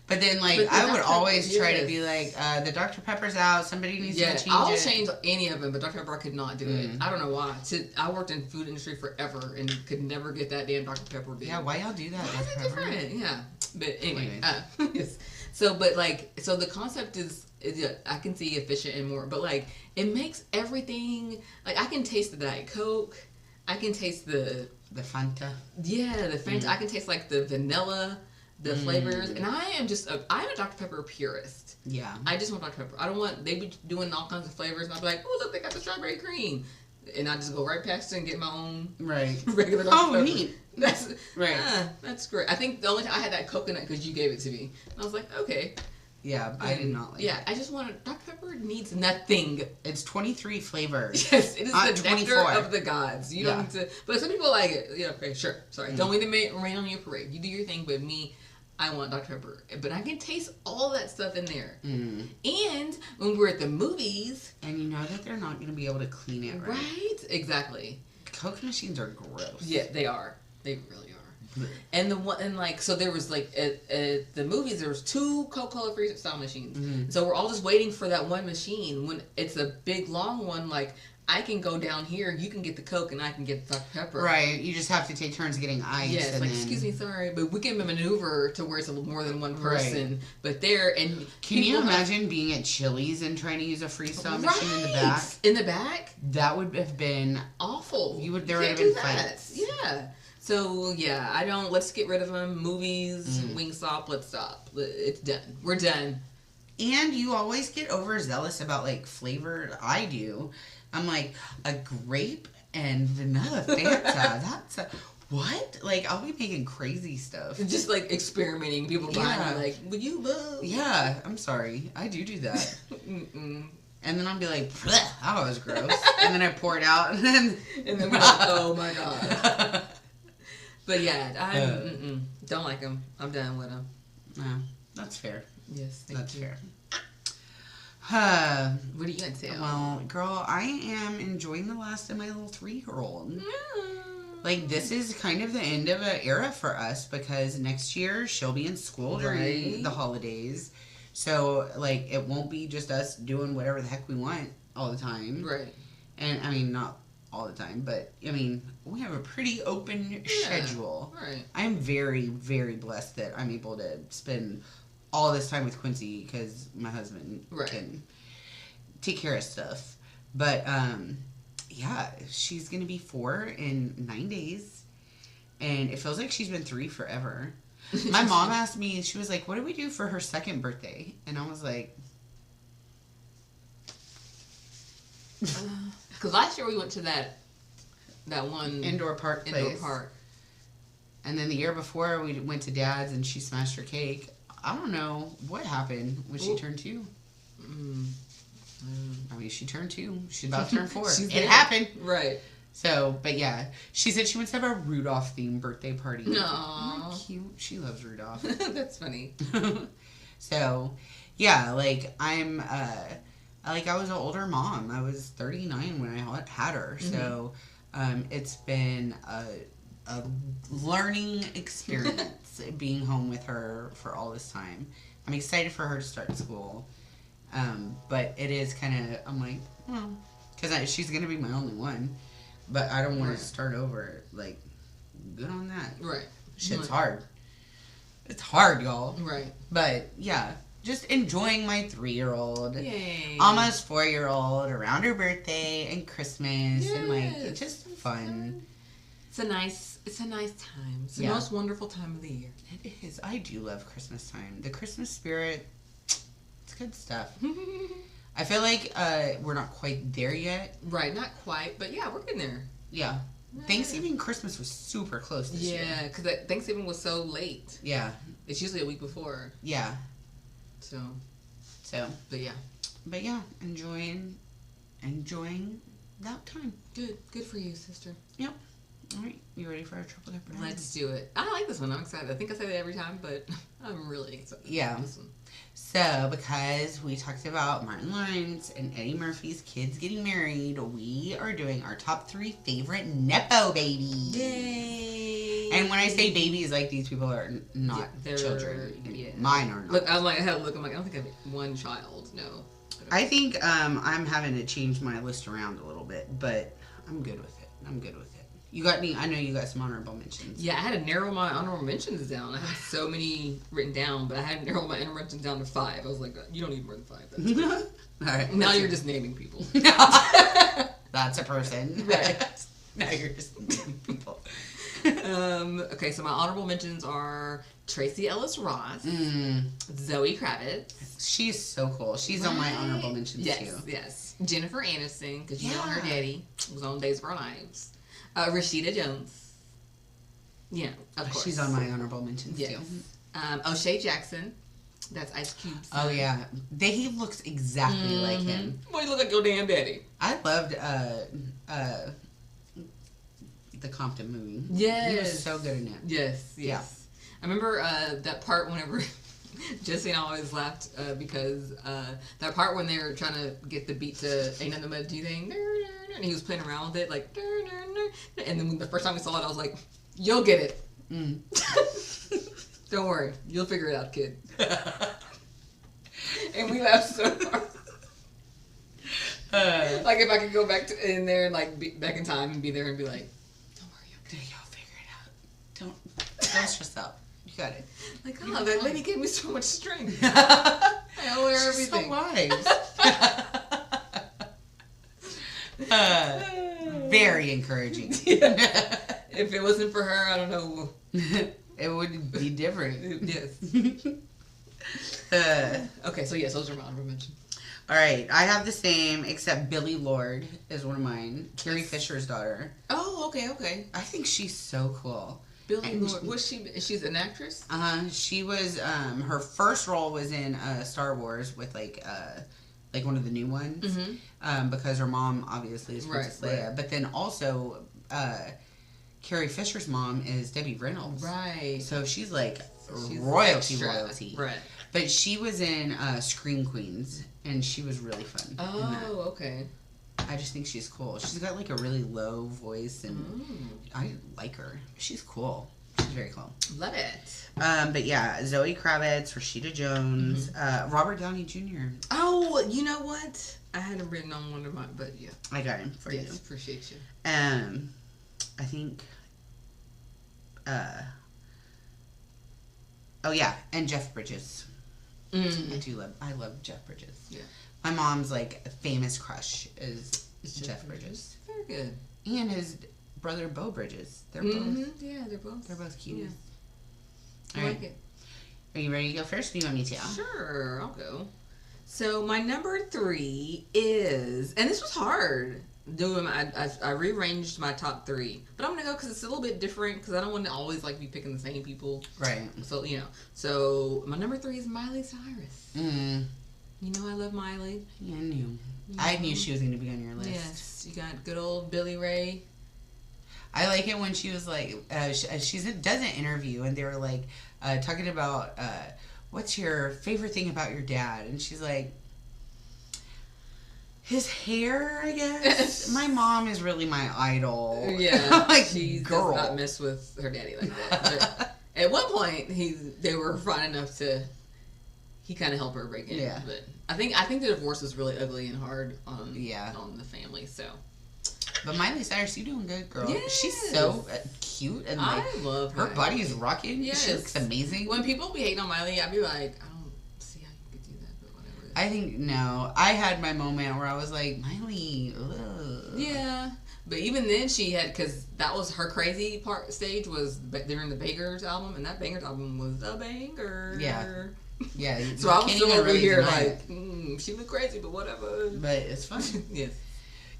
But then, like, I would always try to be like, the Dr. Pepper's out. Somebody needs to change it. I'll change any of them, but Dr. Pepper I could not do it. I don't know why. I worked in food industry forever and could never get that damn Dr. Pepper big. Yeah, why y'all do that? Why is it different? Yeah. But anyway. Yes. So, but, like, so the concept is I can see efficient and more, but, like, it makes everything, like, I can taste the Diet Coke. I can taste the Fanta. Yeah, the Fanta. I can taste, like, the vanilla, the flavors, and I'm a Dr. Pepper purist. Yeah. I just want Dr. Pepper. I don't want, they be doing all kinds of flavors, and I'll be like, oh, look, they got the strawberry cream. And I just go right past it and get my own regular Dr. Pepper. Neat. That's right. That's great. I think the only time I had that coconut because you gave it to me. And I was like, okay. Yeah, I did not like it. I just want Dr. Pepper needs nothing. It's 23 flavors. Yes, it is the 24. nectar of the gods. You don't need to, but some people like it. Yeah, okay, sure. Sorry. Don't mean to rain on your parade. You do your thing, but me, I want Dr. Pepper. But I can taste all that stuff in there. And when we're at the movies. And you know that they're not going to be able to clean it right. Right? Exactly. Coke machines are gross. Yeah, they are. They really are. And so there was like at the movies there was 2 Coca Cola Freestyle machines. So we're all just waiting for that one machine. When it's a big long one, like I can go down here, you can get the Coke, and I can get the Dr. Pepper. Right. You just have to take turns getting ice. Yes. And Like, then... excuse me, sorry, but we can maneuver to where it's more than one person. Right. But can you imagine being at Chili's and trying to use a freestyle machine in the back? In the back? That would have been awful. There would have been fights. Yeah. So, let's get rid of them. Movies, Wingstop, let's stop. It's done. We're done. And you always get overzealous about, like, flavor. I do. I'm like, a grape and vanilla Fanta. That's what? Like, I'll be making crazy stuff. Just, like, experimenting. People buying me, like, would you love? Yeah, I'm sorry. I do that. And then I'll be like, that was gross. And then I pour it out. And then we're like, oh, my God. But yeah, I don't like him. I'm done with him. No, that's fair. Yes, That's you. fair. What are you gonna tell? Well, girl, I am enjoying the last of my little 3-year-old. Like, this is kind of the end of an era for us because next year she'll be in school during the holidays. So, like, it won't be just us doing whatever the heck we want all the time. Right. And, I mean, not all the time, but, I mean, we have a pretty open schedule. Right. I'm very, very blessed that I'm able to spend all this time with Quincy because my husband can take care of stuff. But, yeah, she's going to be 4 in 9 days. And it feels like she's been 3 forever. My mom asked me, she was like, what did we do for her 2nd birthday? And I was like... Because last year we went to that one... Indoor park place. Indoor park. And then the year before we went to Dad's and she smashed her cake. I don't know what happened when she turned 2. I mean, she turned 2. She's about to turn 4. It happened. Right. So, but yeah. She said she wants to have a Rudolph-themed birthday party. No. Cute. She loves Rudolph. That's funny. So, yeah, like, I'm, like, I was an older mom. I was 39 when I had her. Mm-hmm. So, it's been a learning experience being home with her for all this time. I'm excited for her to start school. But it is kind of, I'm like, well, because she's going to be my only one. But I don't want to start over. Like, good on that. Right. Shit's hard. It's hard, y'all. Right. But, yeah. Just enjoying my 3-year-old. Yay. Almost 4-year-old around her birthday and Christmas. Yes. And, like, it's just fun. It's a nice time. It's the most wonderful time of the year. It is. I do love Christmas time. The Christmas spirit, it's good stuff. I feel like we're not quite there yet. Right, not quite, but yeah, we're getting there. Yeah. Thanksgiving, Christmas was super close this year. Yeah, because Thanksgiving was so late. Yeah. It's usually a week before. Yeah. So, but yeah. But yeah, enjoying that time. Good for you, sister. Yep. All right, you ready for our triple dipper? Let's do it. I like this one. I'm excited. I think I say that every time, but I'm really excited. Yeah. This one. So, because we talked about Martin Lawrence and Eddie Murphy's kids getting married, we are doing our top 3 favorite Nepo babies. Yay! And when I say babies, like, these people are not children. Yeah. Mine are not. Look, I had to look. I'm like, I don't think I have one child. No. I think I'm having to change my list around a little bit, but I'm good with it. You got any? I know you got some honorable mentions. Yeah, I had to narrow my honorable mentions down. I had so many written down, but I had to narrow my honorable mentions down to 5. I was like, you don't need more than 5. That's all right. Now you're just naming people. That's a person. Right. Now you're just naming people. Okay, so my honorable mentions are Tracy Ellis Ross, Zoe Kravitz. She's so cool. She's on my honorable mentions too. Yes. Jennifer Aniston, because you know her daddy was on Days of Our Lives. Rashida Jones. Yeah, of course. She's on my honorable mentions too. O'Shea Jackson. That's Ice Cube's son. Oh, yeah. He looks exactly like him. Boy, you look like your damn daddy. I loved the Compton movie. Yes. He was so good in it. Yes. Yeah. I remember that part whenever Jesse and I always laughed because that part when they were trying to get the beat to Ain't Nothing But a G Thing, and he was playing around with it, like, and then when the first time we saw it, I was like, you'll get it. Don't worry. You'll figure it out, kid. And we laughed so hard. Like, if I could go back in there and, like, be back in time and be there and be like, don't worry, y'all figure it out. Don't stress out. You got it. Like, oh, that lady gave me so much strength. I owe her everything. So wise. Very encouraging. If it wasn't for her, I don't know. It would be different. Yes. Okay, so yes, those are my honorable mentions. All right, I have the same, except Billie Lourd is one of mine. Carrie Fisher's daughter. Oh, okay. I think she's so cool. Billie Lourd, she's an actress? She was, her first role was in Star Wars with, like one of the new ones. Because her mom, obviously, is Princess Leia. Right. But then also, Carrie Fisher's mom is Debbie Reynolds. Right. So she's like She's royalty. Right. But she was in Scream Queens, and she was really fun. Oh, okay. I just think she's cool. She's got like a really low voice, and I like her. She's cool. She's very cool. Love it. But yeah, Zoe Kravitz, Rashida Jones, Robert Downey Jr. Oh, you know what? I had him written on one of mine, but yeah. I got him for you. Yes, appreciate you. I think. Oh yeah, and Jeff Bridges. I love Jeff Bridges. Yeah. My mom's like famous crush is Jeff Bridges. Very good. And his brother Beau Bridges. They're both. Yeah, they're both cute. Yeah. I like it. Are you ready to go first? Or do you want me to? Sure, I'll go. So my number 3 is, and this was hard. I rearranged my top 3, but I'm gonna go because it's a little bit different because I don't want to always like be picking the same people. Right. So So my number 3 is Miley Cyrus. You know I love Miley. Yeah, I knew. I knew she was gonna be on your list. Yes, you got good old Billy Ray. I like it when she was like, she does an interview and they were like talking about what's your favorite thing about your dad, and she's like, his hair, I guess. My mom is really my idol. Yeah, like she girl. does not mess with her daddy like that. But at one point, they were fine enough to. He kind of helped her break in. Yeah. But I think the divorce was really ugly and hard on the family. So. But Miley Cyrus, you doing good, girl. Yes. She's so cute and like I love her body is rocking. Yes. She looks amazing. When people be hating on Miley, I'd be like, I don't see how you could do that, but whatever. I think no. I had my moment where I was like, Miley. Ugh. Yeah. But even then, she had, because that was her crazy stage was during the Bangers album, and that Bangers album was a banger. Yeah. Yeah. So I was still over really here deny like, she looked crazy, but whatever. But it's fun. Yes.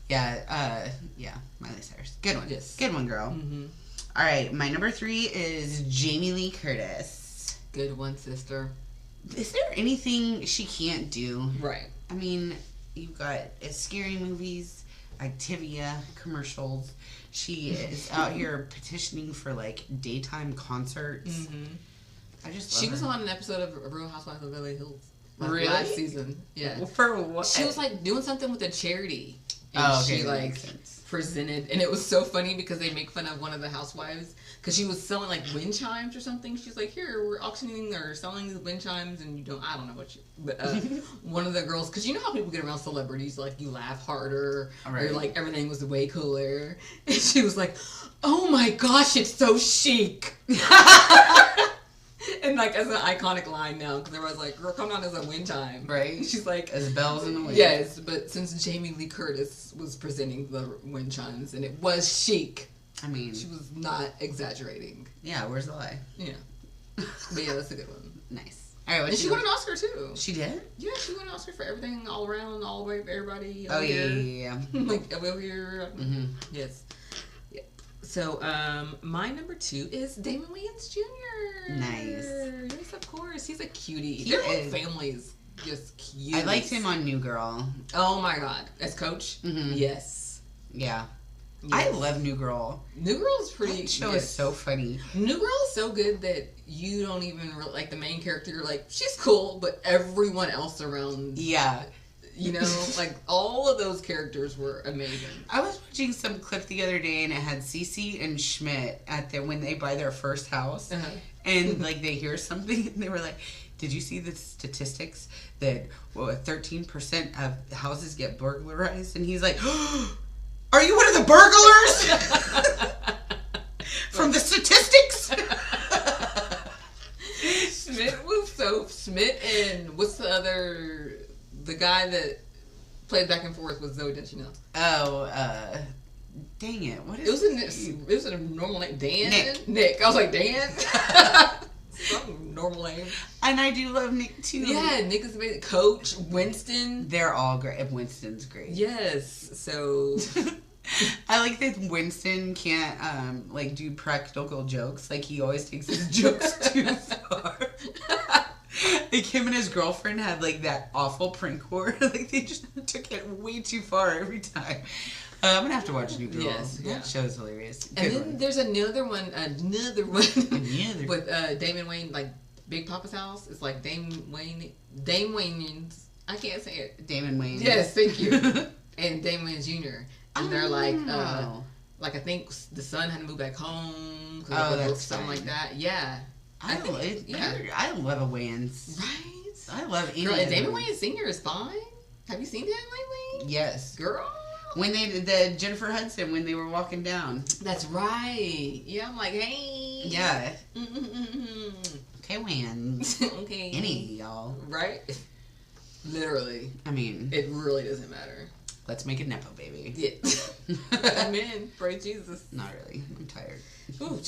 Yeah. Miley Cyrus. Good one. Yes. Good one, girl. Mm-hmm. All right. My number 3 is Jamie Lee Curtis. Good one, sister. Is there anything she can't do? Right. I mean, you've got scary movies, Activia commercials. She is out here petitioning for like daytime concerts. Mm-hmm. I just love She was her. on an episode of Real Housewives of Beverly Hills. Really? Last season. Yeah. For what? She was like doing something with a charity. And okay, she that like makes sense. presented, and it was so funny because they make fun of one of the housewives because she was selling like wind chimes or something. She's like, here, we're auctioning or selling these wind chimes, and I don't know what but one of the girls, because you know how people get around celebrities, like you laugh harder, Right. or like everything was way cooler, and she was like, oh my gosh, it's so chic. And like as an iconic line now, because everyone's like, girl, come on as a wind chime. Right. She's like, As bells in the wind. yes, but since Jamie Lee Curtis was presenting the wind chimes and it was chic, I mean, she was not exaggerating. yeah, where's the lie? Yeah. But yeah, that's a good one. Nice. All right, And she won an Oscar too. She did? Yeah, she won an Oscar for everything, all around, all the way, everybody. Oh, here. yeah. Like, over here. Mm-hmm. Yes. Yeah. So, my number 2 is Damon Wayans Jr. Nice. Yes, of course. He's a cutie. He Their whole is. family is just cute. I liked him on New Girl. Oh my god. As Coach? Mm-hmm. Yes. Yeah. Yes. I love New Girl. New Girl is pretty. That show is so funny. New Girl is so good that you don't even like the main character. You're like, she's cool, but everyone else around, Yeah. you know, like all of those characters were amazing. I was watching some clip the other day and it had Cece and Schmidt when they buy their first house, and like they hear something and they were like, did you see the statistics that 13% of houses get burglarized? And he's like, are you one of the burglars? From the statistics? Schmidt and what's the guy that played back and forth with Zoe Deschanel? Oh, dang it. What is It was a normal name. Dan? Nick. I was like, Dan? Some normal name. And I do love Nick too. Yeah, Nick is amazing. Coach, Winston. They're all great. Winston's great. Yes. So I like that Winston can't like do practical jokes. Like he always takes his jokes too far. Like him and his girlfriend had like that awful prank war. Like they just took it way too far every time. I'm gonna have to watch New Girl. Yes, that show's hilarious. Good and then one. there's another one with Damon Wayne, like Big Papa's House. It's like Dame Wayne's. I can't say it. Damon Wayne. Yes, thank you. And Dame Wayne Jr. And they're like I think the son had to move back home. That's something like that. Yeah. I love a Wayans. Right. I love any. Girl, and Damon Wayne Sr. is fine. Have you seen that lately? Yes. Girl. When the Jennifer Hudson when they were walking down. That's right. Yeah, I'm like, hey. Yeah. Mm-hmm. Okay, Wayans. Okay. Any of y'all. Right. Literally. I mean, it really doesn't matter. Let's make a Nepo baby. Yeah. Amen. Praise Jesus. Not really. I'm tired. Ooh,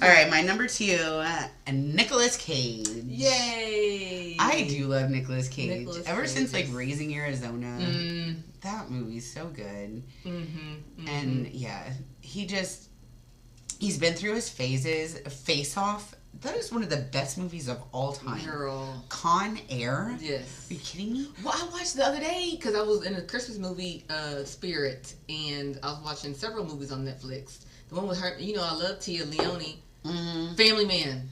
All right, my number 2, Nicolas Cage. Yay! I do love Nicolas Cage. Ever since like is... Raising Arizona, that movie's so good. Mm-hmm. And yeah, he's been through his phases. Face Off. That is one of the best movies of all time. Girl. Con Air. Yes. Are you kidding me? Well, I watched the other day because I was in a Christmas movie, Spirit, and I was watching several movies on Netflix. The one with her, I love Tia Leone. Mm-hmm. Family Man.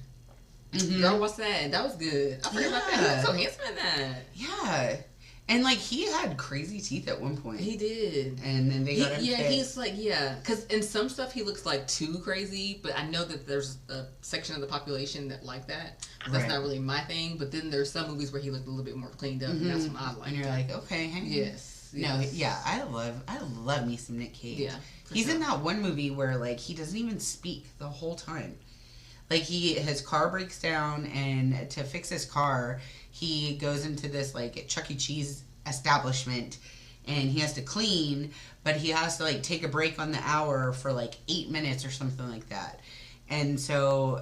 Mm-hmm. Girl, what's that? That was good. I forgot about that. He was so handsome in that. Yeah. And, like, he had crazy teeth at one point. He did. And then they got him Yeah, fit. he's like, because in some stuff he looks like too crazy, but I know that there's a section of the population that like that. That's not really my thing, but then there's some movies where he looked a little bit more cleaned up, and that's what I like. And you're like, okay, hang on. Yes. No, yeah, I love me some Nick Cage. Yeah. He's in that one movie where, like, he doesn't even speak the whole time. Like, his car breaks down, and to fix his car, he goes into this, like, Chuck E. Cheese establishment, and he has to clean, but he has to, like, take a break on the hour for, like, 8 minutes or something like that. And so,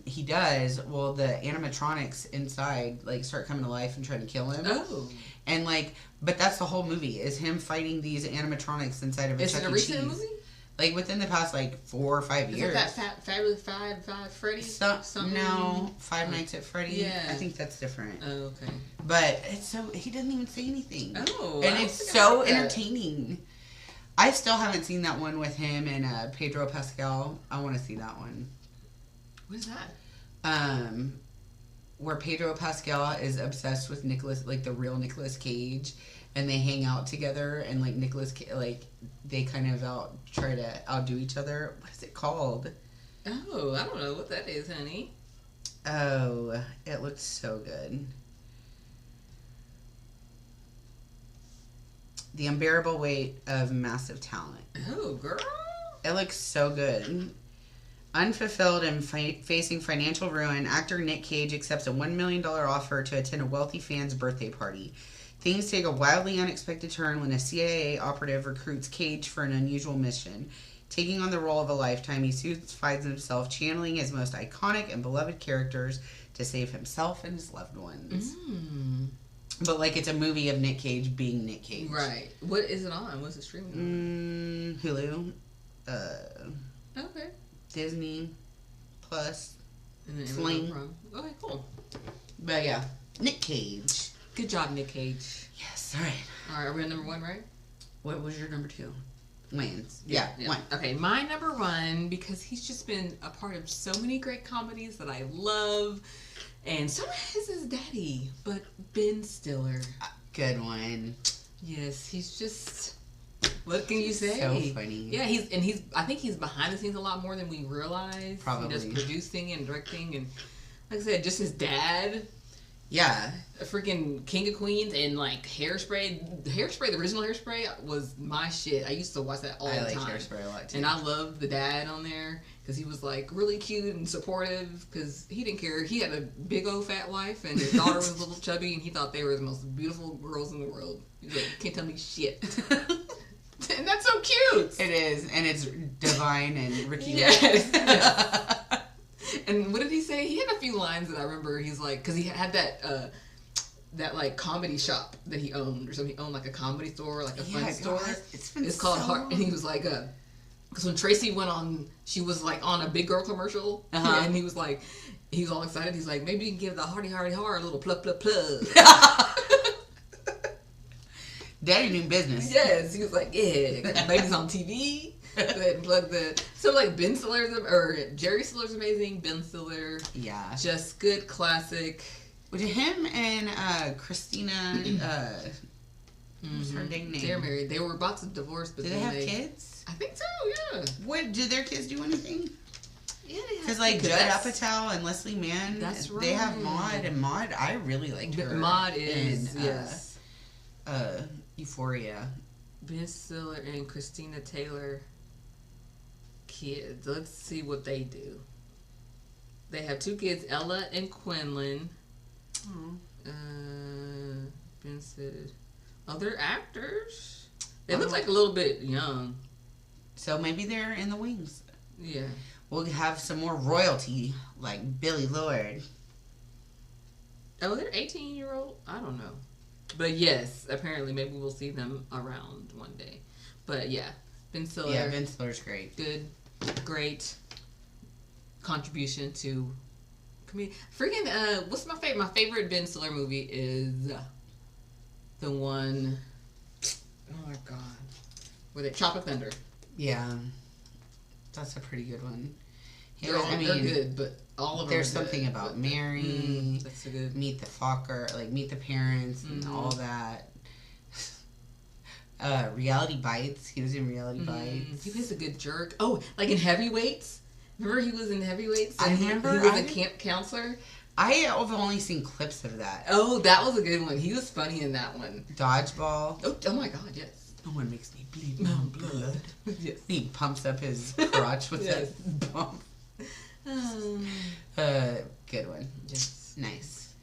he does. Well, the animatronics inside, like, start coming to life and trying to kill him. Oh. And, like, but that's the whole movie, is him fighting these animatronics inside of a Chuck E. Cheese. Is it a recent movie? Like, within the past, like, 4 or 5 years. Is it that Fabulous Five Freddy's? No, Five Nights at Freddy's. Yeah. I think that's different. Oh, okay. But it's so, he doesn't even say anything. Oh. And it's so entertaining. I still haven't seen that one with him and Pedro Pascal. I want to see that one. What is that? Where Pedro Pascal is obsessed with the real Nicolas Cage, and they hang out together, and like they kind of try to outdo each other. What is it called? Oh, I don't know what that is, honey. Oh, it looks so good. The Unbearable Weight of Massive Talent. Oh, girl. It looks so good. Unfulfilled and facing financial ruin, actor Nick Cage accepts a $1 million offer to attend a wealthy fan's birthday party. Things take a wildly unexpected turn when a CIA operative recruits Cage for an unusual mission. Taking on the role of a lifetime, he soon finds himself channeling his most iconic and beloved characters to save himself and his loved ones. Mm. But, like, it's a movie of Nick Cage being Nick Cage. Right. What is it on? What's it streaming on? Hulu. Okay. Disney Plus. And then Sling. Okay, cool. But, yeah. Nick Cage. Good job, Nick Cage. Yes, alright. Alright, are we on number 1, right? What was your number 2? Lance. Yeah, 1. Okay, my number 1, because he's just been a part of so many great comedies that I love. And so is his daddy, but Ben Stiller. Good one. Yes, he's just... What can you say? So funny. Yeah, I think he's behind the scenes a lot more than we realize. Probably. He does producing and directing, and like I said, just his dad. Yeah. A freaking King of Queens, and like Hairspray. Hairspray, the original Hairspray was my shit. I used to watch that all the time. I like Hairspray a lot too. And I loved the dad on there because he was like really cute and supportive because he didn't care. He had a big old fat wife, and his daughter was a little chubby, and he thought they were the most beautiful girls in the world. He's like, can't tell me shit. And that's so cute. It is, and it's Divine and Ricky. Yes. Yes. And what did he say? He had a few lines that I remember. He's like, because he had that like comedy shop that he owned or something. He owned like a comedy store, like a fun store. It's called Heart. And he was like, because when Tracy went on, she was like on a Big Girl commercial, and he was all excited. He's like, maybe you can give the Hardy a little plug. Daddy knew business. Yes, he was like, yeah, got the babies on TV. Plug the so like Ben Stiller's or Jerry Stiller's amazing. Ben Stiller, Yeah, just good classic. with him and Christina. What's her dang name? They're married. They were about to divorce, but Do they have kids? I think so. Yeah. What did their kids do anything? Yeah, they have. Because like kids. Judd Apatow and Leslie Mann, That's right. they have Maude, and Maude, I really liked her. Maude is in, yes. Euphoria. Ben Stiller and Christina Taylor. Kids. Let's see what they do. They have 2 kids, Ella and Quinlan. Oh. Ben said, oh, they're actors. They look like a little bit young. So maybe they're in the wings. Yeah. We'll have some more royalty, like Billy Lord. Oh, they're 18-year-old? I don't know. But yes, apparently maybe we'll see them around one day. But yeah, Ben Stiller. Yeah, Ben Stiller's great. Good, great contribution to comedy. Freaking, what's my favorite? My favorite Ben Stiller movie is the one, oh my god, with it, Tropic Thunder. Yeah, that's a pretty good one. They're good, but all of them. There's are good, something about Mary. That's a good. Meet the Fokker, like Meet the Parents, and all that. Reality Bites. He was in Reality Bites. He was a good jerk. Oh, like in Heavyweights. Remember he was in Heavyweights? I remember. He was a camp counselor. I have only seen clips of that. Oh, that was a good one. He was funny in that one. Dodgeball. Oh my god, yes. No one makes me bleed my blood. Yes. He pumps up his crotch with Yes. that bump. Good one. Yes. Nice.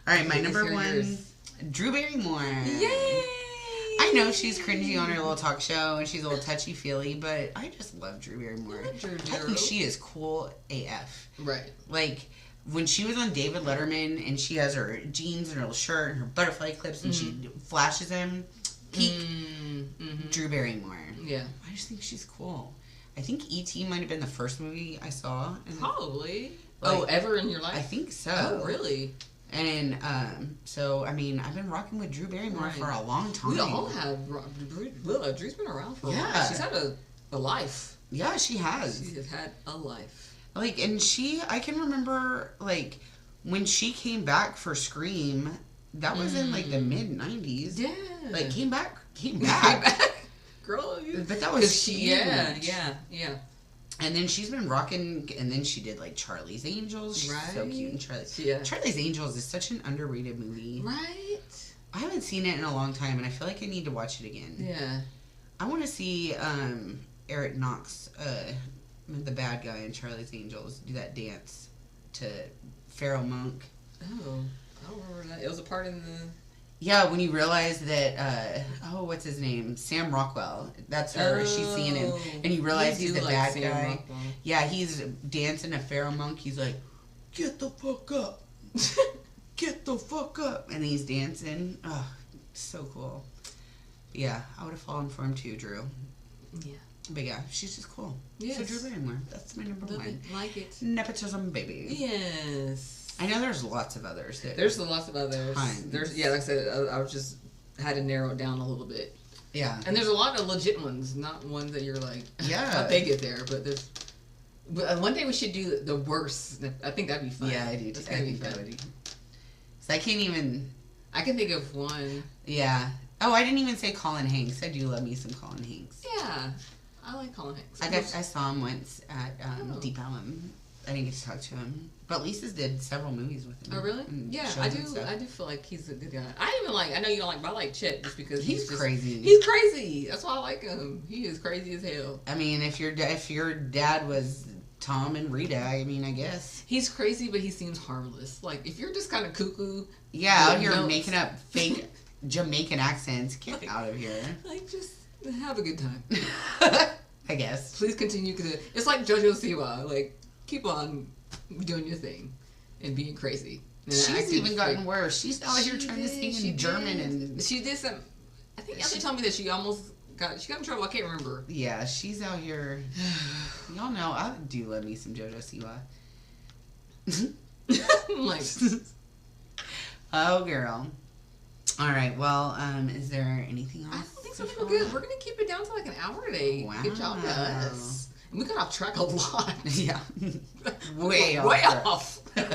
All right, my Okay, number let's hear one, yours. Drew Barrymore. Yay! I know she's cringy on her little talk show and she's a little touchy-feely, but I just love Drew Barrymore. I love Drew. I think she is cool AF. Right. Like, when she was on David Letterman and she has her jeans and her little shirt and her butterfly clips and she flashes them, peak Drew Barrymore. Yeah. I just think she's cool. I think E.T. might have been the first movie I saw. Probably. Like, ever in your life? I think so. Oh, really? And so, I mean, I've been rocking with Drew Barrymore for a long time. We all have. Drew's been around for a while. She's had a life. Yeah, she has. She has had a life. Like, and I can remember, like, when she came back for Scream, that was in, like, the mid-90s. Yeah. Like, came back. Girl, But that was huge. Yeah. And then she's been rocking, and then she did, like, Charlie's Angels. She's so cute in Charlie's. Yeah. Charlie's Angels is such an underrated movie. Right? I haven't seen it in a long time, and I feel like I need to watch it again. Yeah. I want to see Eric Knox, the bad guy in Charlie's Angels, do that dance to Pharaoh Monk. Oh, I don't remember that. It was a part in the... Yeah, when you realize that, what's his name? Sam Rockwell. That's her. She's seeing him. And you realize he's the bad Sam guy. Rockwell. Yeah, he's dancing to Pharaoh Monk. He's like, get the fuck up. Get the fuck up. And he's dancing. Oh, so cool. Yeah, I would have fallen for him too, Drew. Yeah. But yeah, she's just cool. Yes. So Drew Barrymore. That's my number one. Like it. Nepotism baby. Yes. I know there's lots of others. There's lots of others. Tons. There's like I said, I was just had to narrow it down a little bit. Yeah. And there's a lot of legit ones, not ones that you're like, yeah, how'd they get there? But there's. But one day we should do the worst. I think that'd be fun. Yeah, I do. That's I gonna be think that fun. would be. So I can't even. I can think of one. Yeah. Oh, I didn't even say Colin Hanks. I do love me some Colin Hanks. Yeah, I like Colin Hanks. I saw him once at Deep Ellum. I didn't get to talk to him, but Lisa's did several movies with him. Oh really? Yeah, I do. I do feel like he's a good guy. I even like. I know you don't like, but I like Chet just because he's crazy. He's crazy. That's why I like him. He is crazy as hell. I mean, if your dad was Tom and Rita, I mean, I guess he's crazy, but he seems harmless. Like if you're just kind of cuckoo. Yeah, out here making up fake Jamaican accents. Get out of here. Like just have a good time. I guess. Please continue because it's like JoJo Siwa. Like keep on doing your thing and being crazy. And she's even gotten worse. She's out here trying to sing in German and she did some. I think Ellie told me that she almost got in trouble. I can't remember. Yeah, she's out here. Y'all know I do love me some JoJo Siwa. Like, oh girl. All right. Well, is there anything else? I don't think so. I think we're good. We're gonna keep it down to like an hour today. Wow. Good job, guys. We got off track a lot. Yeah. Way off. But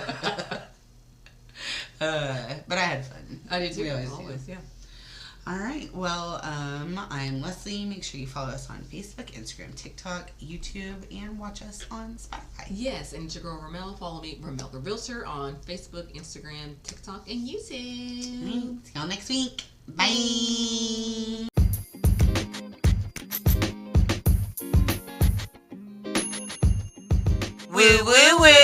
I had fun. I did too. We always Always, do. yeah. All right. Well, I'm Leslie. Make sure you follow us on Facebook, Instagram, TikTok, YouTube, and watch us on Spotify. Yes, and it's your girl Ramelle. Follow me, Ramelle the Realtor, on Facebook, Instagram, TikTok, and YouTube. See y'all next week. Bye. Woo woo woo.